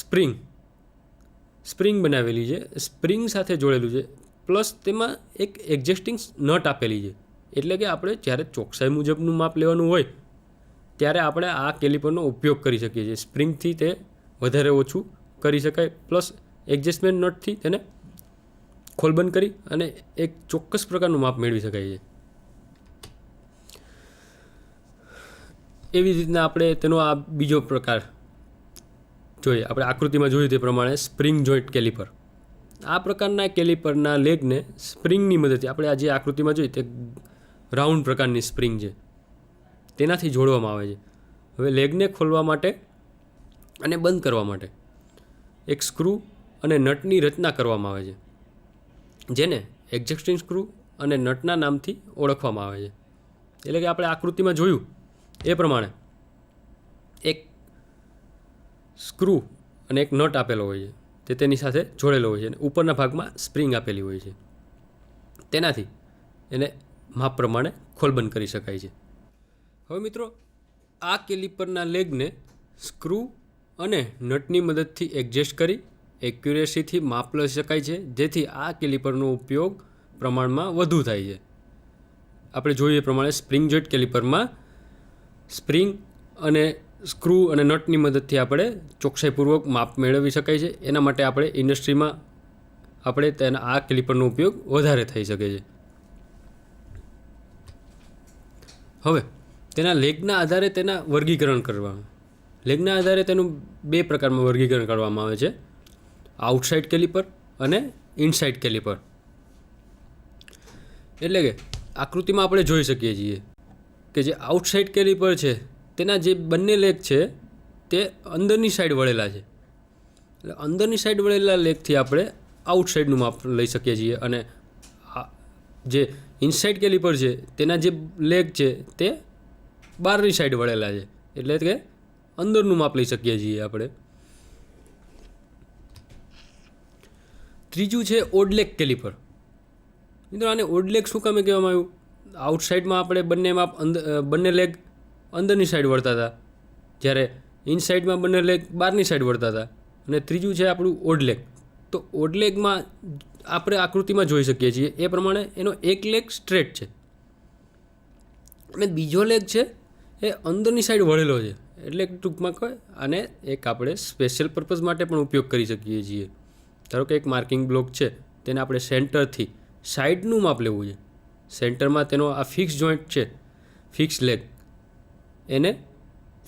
સ્પ્રિંગ બનાવેલી છે, સ્પ્રિંગ સાથે જોડેલું છે. પ્લસ તેમાં એક એડજસ્ટિંગ નટ આપેલી છે. એટલે કે આપણે જ્યારે ચોકસાઈ મુજબનું માપ લેવાનું હોય ત્યારે આપણે આ કેલિપરનો ઉપયોગ કરી શકીએ છીએ. સ્પ્રિંગથી તે વધારે ઓછું કરી શકાય, પ્લસ એડજસ્ટમેન્ટ નટથી તેને ખોલબંધ કરી અને એક ચોક્કસ પ્રકારનું માપ મેળવી શકાય છે. એવી જ રીતના આપણે તેનો આ બીજો પ્રકાર જોઈએ. આપણે આકૃતિમાં જોયું તે પ્રમાણે સ્પ્રિંગ જોઈન્ટ કેલિપર. આ પ્રકારના કેલિપરના લેગને સ્પ્રિંગની મદદથી, આપણે આ જે આકૃતિમાં જોઈએ તે રાઉન્ડ પ્રકારની સ્પ્રિંગ છે, તેનાથી જોડવામાં આવે છે. હવે લેગને ખોલવા માટે અને બંધ કરવા માટે એક સ્ક્રૂ અને નટની રચના કરવામાં આવે છે, જેને એડજસ્ટિંગ સ્ક્રૂ અને નટના નામથી ઓળખવામાં આવે છે. એટલે કે આપણે આકૃતિમાં જોયું એ પ્રમાણે એક સ્ક્રૂ અને એક નટ આપેલો હોય છે, તે તેની સાથે જોડેલો હોય છે અને ઉપરના ભાગમાં સ્પ્રિંગ આપેલી હોય છે. તેનાથી એને માપ પ્રમાણે ખોલબંધ કરી શકાય છે. હવે મિત્રો, આ કેલિપરના લેગને સ્ક્રૂ અને નટની મદદથી એડજસ્ટ કરી એક્યુરેસીથી માપ લઈ શકાય છે, જેથી આ કેલિપરનો ઉપયોગ પ્રમાણમાં વધુ થાય છે. આપણે જોઈએ એ પ્રમાણે સ્પ્રિંગ જોઈન્ટ કેલિપરમાં સ્પ્રિંગ અને સ્ક્રૂ અને નટની મદદથી આપણે ચોકસાઈપૂર્વક માપ મેળવી શકાય છે. એના માટે આપણે ઇન્ડસ્ટ્રીમાં આપણે તેના આ કેલિપરનો ઉપયોગ વધારે થઈ શકે છે. હવે તેના લેગના આધારે તેના વર્ગીકરણ કરવામાં. લેગના આધારે તેનું 2 પ્રકારમાં વર્ગીકરણ કરવામાં આવે છે, આઉટસાઇડ કેલિપર અને ઇનસાઇડ કેલિપર. એટલે કે આકૃતિમાં આપણે જોઈ શકીએ છીએ કે જે આઉટસાઇડ કેલિપર છે તેના જે બંને લેગ છે તે અંદરની સાઈડ વળેલા છે. એટલે અંદરની સાઈડ વળેલા લેગથી આપણે આઉટસાઇડનું માપ લઈ શકીએ છીએ, અને જે ઇનસાઇડ કેલિપર છે તેના જે લેગ છે તે બહારની સાઈડ વળેલા છે, એટલે કે અંદરનું માપ લઈ શકીએ છીએ આપણે. ત્રીજું છે ઓડલેગ કેલિપર. મિત્રો આને ઓડલેગ શું કામે કહેવામાં આવ્યું? આઉટસાઇડમાં આપણે બંને લેગ અંદરની સાઈડ વળતા હતા, જ્યારે ઇનસાઇડમાં બંને લેગ બહારની સાઈડ વળતા હતા. અને ત્રીજું છે આપણું ઓડલેગ. તો ઓડલેગમાં આપણે આકૃતિમાં જોઈ શકીએ છીએ એ પ્રમાણે એનો એક લેગ સ્ટ્રેટ છે અને બીજો લેગ છે એ અંદરની સાઈડ વળેલો છે. એટલે ટૂંકમાં કહે આને એક આપણે સ્પેશિયલ પર્પઝ માટે પણ ઉપયોગ કરી શકીએ છીએ. ધારો કે એક માર્કિંગ બ્લોક છે, તેને આપણે સેન્ટરથી સાઈડનું માપ લેવું છે. સેન્ટરમાં તેનો આ ફિક્સ જોઈન્ટ છે, ફિક્સ લેગ, એને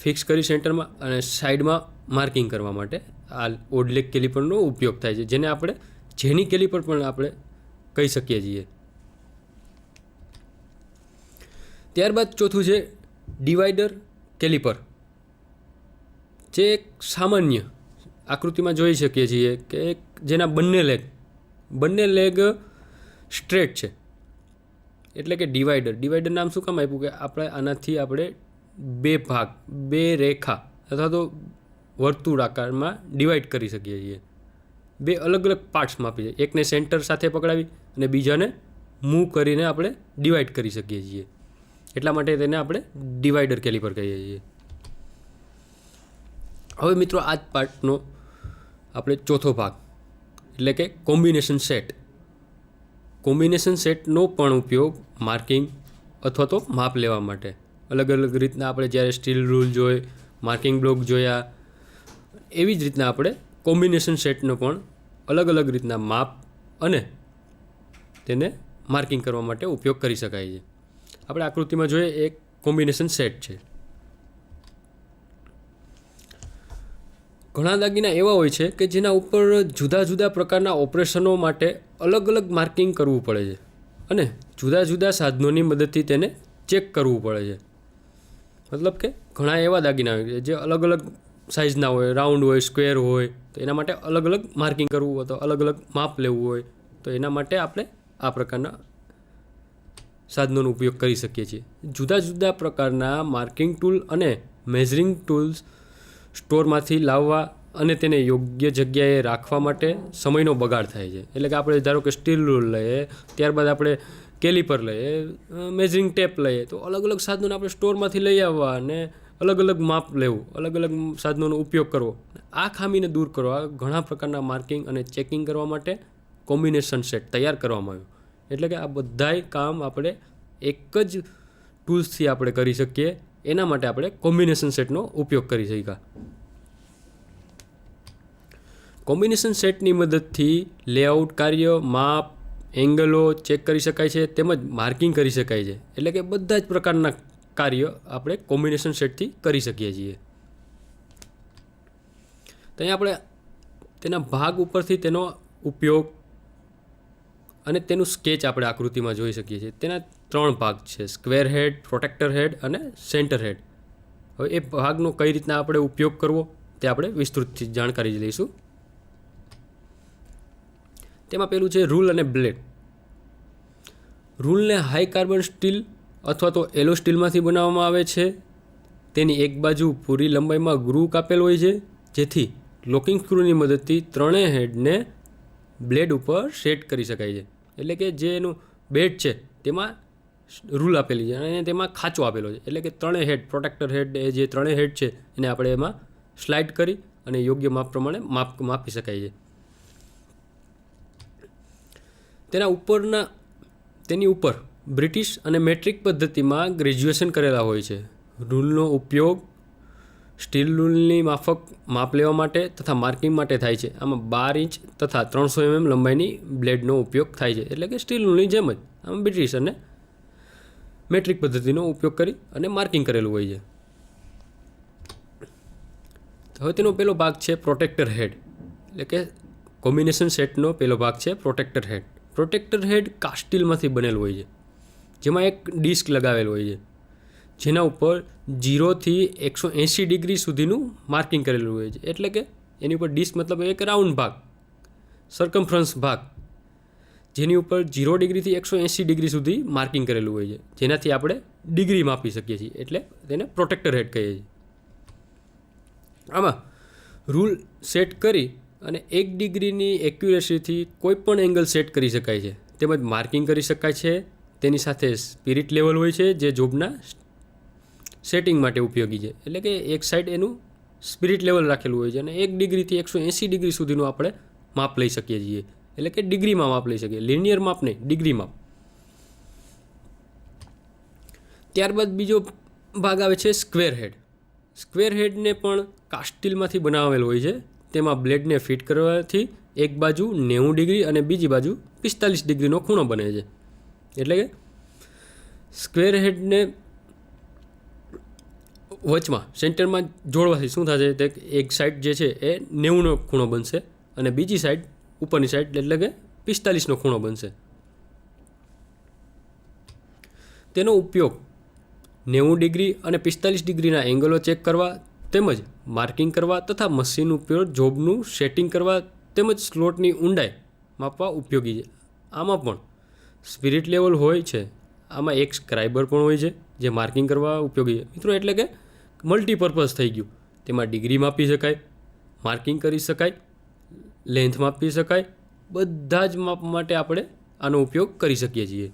ફિક્સ કરી સેન્ટરમાં અને સાઈડમાં માર્કિંગ કરવા માટે આ ઓડલેગ કેલિપરનો ઉપયોગ થાય છે, જેને આપણે જેની કેલિપર પણ આપણે કહી શકીએ છીએ. ત્યારબાદ ચોથું છે ડિવાઈડર કેલિપર, જે એક સામાન્ય આકૃતિમાં જોઈ શકીએ છીએ કે જેના બંને લેગ સ્ટ્રેટ છે. એટલે કે ડિવાઈડર નામ શું કામ આપ્યું કે આપણે આનાથી આપણે 2 રેખા અથવા તો વર્તુળ આકારમાં ડિવાઈડ કરી શકીએ છીએ. 2 અલગ અલગ પાર્ટ્સમાં આપી છે, એકને સેન્ટર સાથે પકડાવી અને બીજાને મૂવ કરીને આપણે ડિવાઈડ કરી શકીએ છીએ. એટલા માટે તેને આપણે ડિવાઈડર કેલિપર કહીએ છીએ. હવે મિત્રો આ જ પાર્ટનો આપણે ચોથો ભાગ એટલે કે કોમ્બિનેશન સેટ. કોમ્બિનેશન સેટનો પણ ઉપયોગ માર્કિંગ અથવા તો માપ લેવા માટે અલગ અલગ રીતના આપણે જ્યારે સ્ટીલ રૂલ જોઈ, માર્કિંગ બ્લોક જોયા, એવી જ રીતના આપણે કોમ્બિનેશન સેટનો પણ અલગ અલગ રીતના માપ અને તેને માર્કિંગ કરવા માટે ઉપયોગ કરી શકાય છે. આપણે આકૃતિમાં જોઈએ એક કોમ્બિનેશન સેટ છે. ઘણા દાગીના એવા હોય છે કે જેના ઉપર જુદા જુદા પ્રકારના ઓપરેશનો માટે અલગ અલગ માર્કિંગ કરવું પડે છે અને જુદા જુદા સાધનોની મદદથી તેને ચેક કરવું પડે છે. મતલબ કે ઘણા એવા દાગીના હોય છે જે અલગ અલગ સાઇઝના હોય, રાઉન્ડ હોય, સ્ક્વેર હોય, તો એના માટે અલગ અલગ માર્કિંગ કરવું હોય, તો અલગ અલગ માપ લેવું હોય, તો એના માટે આપણે આ પ્રકારના સાધનોનો ઉપયોગ કરી શકીએ છીએ. જુદા જુદા પ્રકારના માર્કિંગ ટૂલ અને મેઝરિંગ ટૂલ્સ સ્ટોરમાંથી લાવવા અને તેને યોગ્ય જગ્યાએ રાખવા માટે સમયનો બગાડ થાય છે. એટલે કે આપણે ધારો કે સ્ટીલ રૂલ લઈએ, ત્યારબાદ આપણે કેલિપર લઈએ, મેઝરિંગ ટેપ લઈએ, તો અલગ અલગ સાધનોને આપણે સ્ટોરમાંથી લઈ આવવા અને અલગ અલગ માપ લેવું, અલગ અલગ સાધનોનો ઉપયોગ કરવો, આ ખામીને દૂર કરવા ઘણા પ્રકારના માર્કિંગ અને ચેકિંગ કરવા માટે કોમ્બિનેશન સેટ તૈયાર કરવામાં આવ્યું. એટલે કે આ બધાય કામ આપણે એક જ ટૂલ્સથી આપણે કરી શકીએ, એના માટે આપણે કોમ્બિનેશન સેટનો ઉપયોગ કરી શક્યા. કોમ્બિનેશન સેટની મદદથી લેઆઉટ કાર્ય, માપ, એંગલો ચેક કરી શકાય છે, તેમજ માર્કિંગ કરી શકાય છે. એટલે કે બધા જ પ્રકારના કાર્ય આપણે કોમ્બિનેશન સેટથી કરી શકીએ છીએ. તો અહીં આપણે તેના ભાગ ઉપરથી તેનો ઉપયોગ અને તેનું સ્કેચ આપણે આકૃતિમાં જોઈ શકીએ છીએ. તેના 3 ભાગ છે, સ્ક્વેર હેડ, પ્રોટેક્ટર હેડ અને સેન્ટર હેડ. હવે એ ભાગનો કઈ રીતના આપણે ઉપયોગ કરવો તે આપણે વિસ્તૃતથી જાણકારી લઈશું. તેમાં પહેલું છે રૂલ અને બ્લેડ. રૂલને હાઈ કાર્બન સ્ટીલ અથવા તો એલો સ્ટીલમાંથી બનાવવામાં આવે છે. તેની એક બાજુ પૂરી લંબાઈમાં ગ્રુવ કાપેલ હોય છે, જેથી લોકિંગ સ્ક્રૂની મદદથી 3 હેડને બ્લેડ ઉપર સેટ કરી શકાય છે. એટલે કે જે એનું બેડ છે તેમાં રૂલ આપેલી છે અને તેમાં ખાંચો આપેલો છે. એટલે કે 3 હેડ, પ્રોટેક્ટર હેડ, એ જે 3 હેડ છે એને આપણે એમાં સ્લાઇડ કરી અને યોગ્ય માપ પ્રમાણે માપી શકાય છે. તેની ઉપર બ્રિટિશ અને મેટ્રિક પદ્ધતિમાં ગ્રેજ્યુએશન કરેલા હોય છે. રૂલનો ઉપયોગ સ્ટીલ રૂલની માફક માપ લેવા માટે તથા માર્કિંગ માટે થાય છે. આમાં 12 ઇંચ તથા 300 mm લંબાઈની બ્લેડનો ઉપયોગ થાય છે. એટલે કે સ્ટીલ રૂલની જેમ જ આમાં બ્રિટિશ અને મેટ્રિક પદ્ધતિનો ઉપયોગ કરી અને માર્કિંગ કરેલું હોય છે. હવે તેનો પહેલો ભાગ છે પ્રોટેક્ટર હેડ, એટલે કે કોમ્બિનેશન સેટનો પહેલો ભાગ છે પ્રોટેક્ટર હેડ. પ્રોટેક્ટર હેડ કાસ્ટ સ્ટીલમાંથી બનેલું હોય છે, જેમાં એક ડિસ્ક લગાવેલું હોય છે, જેના ઉપર 0 થી 180 ડિગ્રી સુધીનું માર્કિંગ કરેલું હોય છે. એટલે કે એની ઉપર ડિસ્ક મતલબ એક રાઉન્ડ ભાગ, સર્કમફરન્સ ભાગ, જેની ઉપર 0 ડિગ્રીથી 180 ડિગ્રી સુધી માર્કિંગ કરેલું હોય છે, જેનાથી આપણે ડિગ્રી માપી શકીએ છીએ. એટલે તેને પ્રોટેક્ટર હેડ કહીએ છીએ. આમાં રૂલ સેટ કરી અને 1 ડિગ્રીની એક્યુરેસીથી કોઈ પણ એંગલ સેટ કરી શકાય છે, તેમજ માર્કિંગ કરી શકાય છે. તેની સાથે સ્પિરિટ લેવલ હોય છે, જે જોબના સેટિંગ માટે ઉપયોગી છે. એટલે કે એક સાઈડ એનું સ્પિરિટ લેવલ રાખેલું હોય છે અને 1 ડિગ્રીથી 180 ડિગ્રી સુધીનું આપણે માપ લઈ શકીએ છીએ. એટલે કે ડિગ્રીમાં માપ લઈ શકીએ, લિનિયર માપ નહીં, ડિગ્રી માપ. ત્યારબાદ બીજો ભાગ આવે છે સ્ક્વેર હેડ. સ્ક્વેર હેડને પણ કાસ્ટ સ્ટીલમાંથી બનાવેલો હોય છે. તેમાં બ્લેડને ફિટ કરવાથી એક બાજુ 90 ડિગ્રી અને બીજી બાજુ 45 ડિગ્રીનો ખૂણો બને છે. એટલે કે સ્ક્વેર હેડને વચમાં સેન્ટરમાં જોડવાથી શું થશે, તે એક સાઈડ જે છે એ 90નો ખૂણો બનશે અને બીજી સાઈડ ઉપરની સાઈડ એટલે કે 45નો ખૂણો બનશે. તેનો ઉપયોગ 90 ડિગ્રી અને 45 ડિગ્રીના એંગલો ચેક કરવા તેમજ માર્કિંગ કરવા તથા મશીન ઉપયોગ જોબનું સેટિંગ કરવા તેમજ સ્લોટની ઊંડાઈ માપવા ઉપયોગી છે. આમાં પણ સ્પિરિટ લેવલ હોય છે. આમાં એક સ્ક્રાઇબર પણ હોય છે, જે માર્કિંગ કરવા ઉપયોગી છે. મિત્રો એટલે કે મલ્ટીપર્પઝ થઈ ગયું. તેમાં ડિગ્રી માપી શકાય, માર્કિંગ કરી શકાય, લેન્થ માપી શકાય, બધા જ માપ માટે આપણે આનો ઉપયોગ કરી શકીએ છીએ.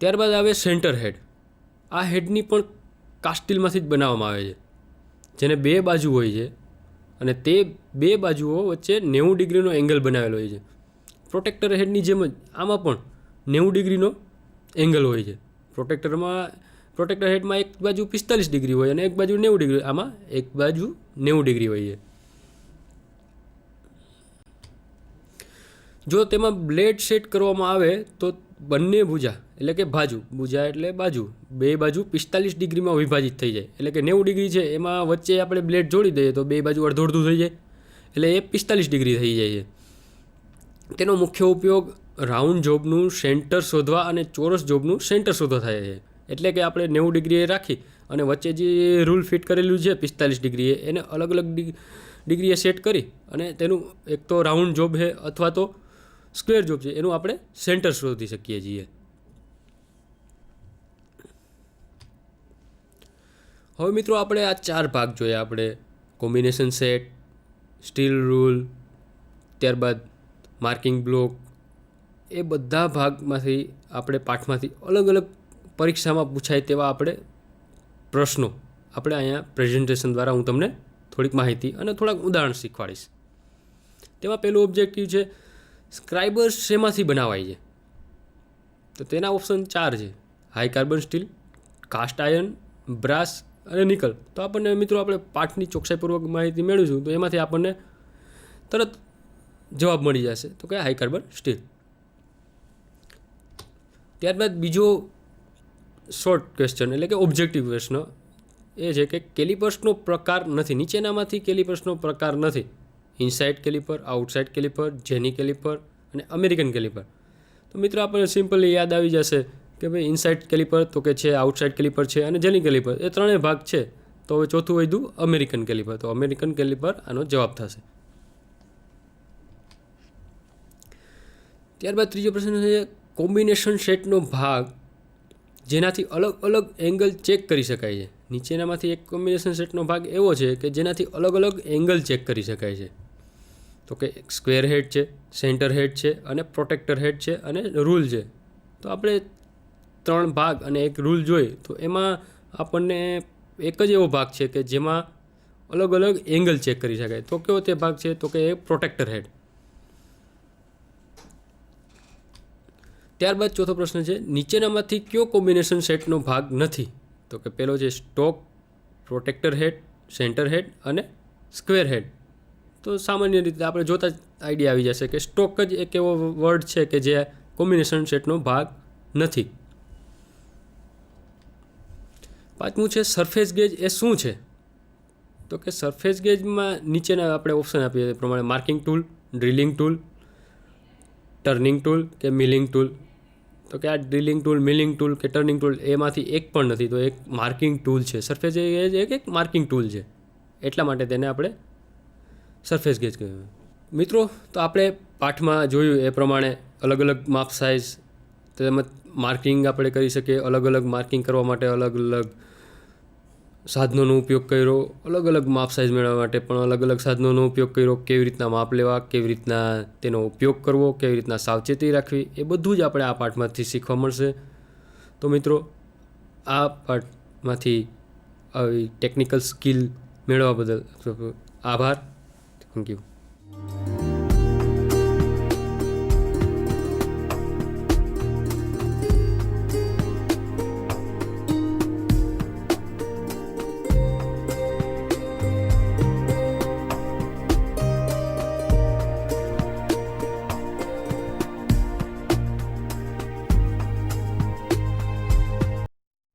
ત્યારબાદ આવે સેન્ટર હેડ. આ હેડની પણ કાસ્ટ સ્ટીલમાંથી જ બનાવવામાં આવે છે, જેને 2 બાજુ હોય છે અને તે 2 બાજુઓ વચ્ચે 90 ડિગ્રીનો એંગલ બનાવેલો હોય છે. પ્રોટેક્ટર હેડની જેમ જ આમાં પણ 90 ડિગ્રીનો એંગલ હોય છે. પ્રોટેક્ટર હેડમાં એક બાજુ 45 ડિગ્રી હોય અને એક બાજુ 90 ડિગ્રી, આમાં એક બાજુ 90 ડિગ્રી હોય છે. જો તેમાં બ્લેડ સેટ કરવામાં આવે તો બંને ભુજા એટલે કે ભુજા એટલે બાજુ, 2 બાજુ 45 ડિગ્રીમાં વિભાજિત થઈ જાય. એટલે કે 90 ડિગ્રી છે, એમાં વચ્ચે આપણે બ્લેડ જોડી દઈએ તો 2 બાજુ અડધું થઈ જાય, એટલે એ 45 ડિગ્રી થઈ જાય છે. તેનો મુખ્ય ઉપયોગ રાઉન્ડ જોબનું સેન્ટર શોધવા અને ચોરસ જોબનું સેન્ટર શોધવા થાય છે. એટલે કે આપણે 90 ડિગ્રીએ રાખી અને વચ્ચે જે રૂલ ફિટ કરેલું છે 45 ડિગ્રીએ, એને અલગ અલગ ડિગ્રીએ સેટ કરી અને તેનું એક તો રાઉન્ડ જોબ છે અથવા તો સ્ક્વેર જોબ છે, એનું આપણે સેન્ટર શોધી શકીએ છીએ. હવે મિત્રો આપણે આ 4 ભાગ જોયા. આપણે કોમ્બિનેશન સેટ, સ્ટીલ રૂલ, ત્યારબાદ માર્કિંગ બ્લોક, એ બધા ભાગમાંથી આપણે પાઠમાંથી અલગ અલગ પરીક્ષામાં પૂછાય તેવા આપણે પ્રશ્નો આપણે અહીંયા પ્રેઝન્ટેશન દ્વારા હું તમને થોડીક માહિતી અને થોડાક ઉદાહરણ શીખવાડીશ. તેમાં પહેલું ઓબ્જેક્ટિવ છે સ્ક્રાઇબર શેમાંથી બનાવાય છે? તો તેના ઓપ્શન 4 છે: high carbon steel, cast iron, brass અને નિકલ. તો આપણને મિત્રો આપણે પાઠની ચોકસાઈપૂર્વક માહિતી મેળવીશું તો એમાંથી આપણને તરત જવાબ મળી જશે, તો કે હાઈ કાર્બન સ્ટીલ. ત્યારબાદ બીજો શોર્ટ ક્વેશ્ચન એટલે કે ઓબ્જેક્ટિવ પ્રશ્ન એ છે કે કેલિપર્સનો પ્રકાર નથી. નીચેનામાંથી કેલિપર્સનો પ્રકાર નથી: ઇનસાઇડ કેલિપર, આઉટસાઇડ કેલિપર, જેની કેલિપર અને અમેરિકન કેલિપર. તો મિત્રો આપણને સિમ્પલી યાદ આવી જશે કે ભાઈ ઇનસાઇડ કેલિપર તો કે છે, આઉટસાઇડ કેલિપર છે અને જેની કેલિપર, એ ત્રણેય ભાગ છે. તો હવે ચોથું વધ્યું અમેરિકન કેલિપર. તો અમેરિકન કેલિપર આનો જવાબ થશે. ત્યારબાદ ત્રીજો પ્રશ્ન છે કોમ્બિનેશન સેટનો ભાગ જેનાથી અલગ અલગ એંગલ ચેક કરી શકાય છે. નીચેનામાંથી એક કોમ્બિનેશન સેટનો ભાગ એવો છે કે જેનાથી અલગ અલગ એંગલ ચેક કરી શકાય છે. તો કે સ્ક્વેર હેડ છે, સેન્ટર હેડ છે અને પ્રોટેક્ટર હેડ છે અને રૂલ છે. તો આપણે 3 ભાગ અને એક રૂલ જોઈએ તો એમાં આપણને એક જ એવો ભાગ છે કે જેમાં અલગ અલગ એંગલ ચેક કરી શકાય. તો કેવો તે ભાગ છે? તો કે એ પ્રોટેક્ટર હેડ. ત્યારબાદ ચોથો પ્રશ્ન છે નીચેનામાંથી કયો કોમ્બિનેશન સેટનો ભાગ નથી? તો કે પહેલો છે સ્ટોક પ્રોટેક્ટર હેડ, સેન્ટર હેડ અને સ્ક્વેર હેડ. તો સામાન્ય રીતે આપણે જોતા જ આઈડિયા આવી જશે કે સ્ટોક જ એક એવો વર્ડ છે કે જે કોમ્બિનેશન સેટનો ભાગ નથી. પાંચમું છે સરફેસ ગેજ એ શું છે? તો કે સરફેસ ગેજમાં નીચેના આપણે ઓપ્શન આપીએ એ પ્રમાણે marking tool, drilling tool, turning tool કે મિલિંગ ટૂલ. તો કે આ ડ્રિલિંગ ટૂલ, મિલિંગ ટૂલ કે ટર્નિંગ ટૂલ એમાંથી એક પણ નથી, તો એક માર્કિંગ ટૂલ છે. સરફેસ ગેજ એક માર્કિંગ ટૂલ છે, એટલા માટે તેને આપણે સરફેસ ગેજ કહેવાય. મિત્રો, તો આપણે પાઠમાં જોયું એ પ્રમાણે અલગ અલગ માપ સાઇઝ તેમજ માર્કિંગ આપણે કરી શકીએ. અલગ અલગ માર્કિંગ કરવા માટે અલગ અલગ સાધનોનો ઉપયોગ કર્યો. અલગ અલગ માપ સાઇઝ મેળવવા માટે પણ અલગ અલગ સાધનોનો ઉપયોગ કર્યો. કેવી રીતના માપ લેવા, કેવી રીતના તેનો ઉપયોગ કરવો, કેવી રીતના સાવચેતી રાખવી, એ બધું જ આપણે આ પાઠમાંથી શીખવા મળશે. તો મિત્રો, આ પાઠમાંથી આવી ટેકનિકલ સ્કિલ મેળવવા બદલ આભાર. Thank you.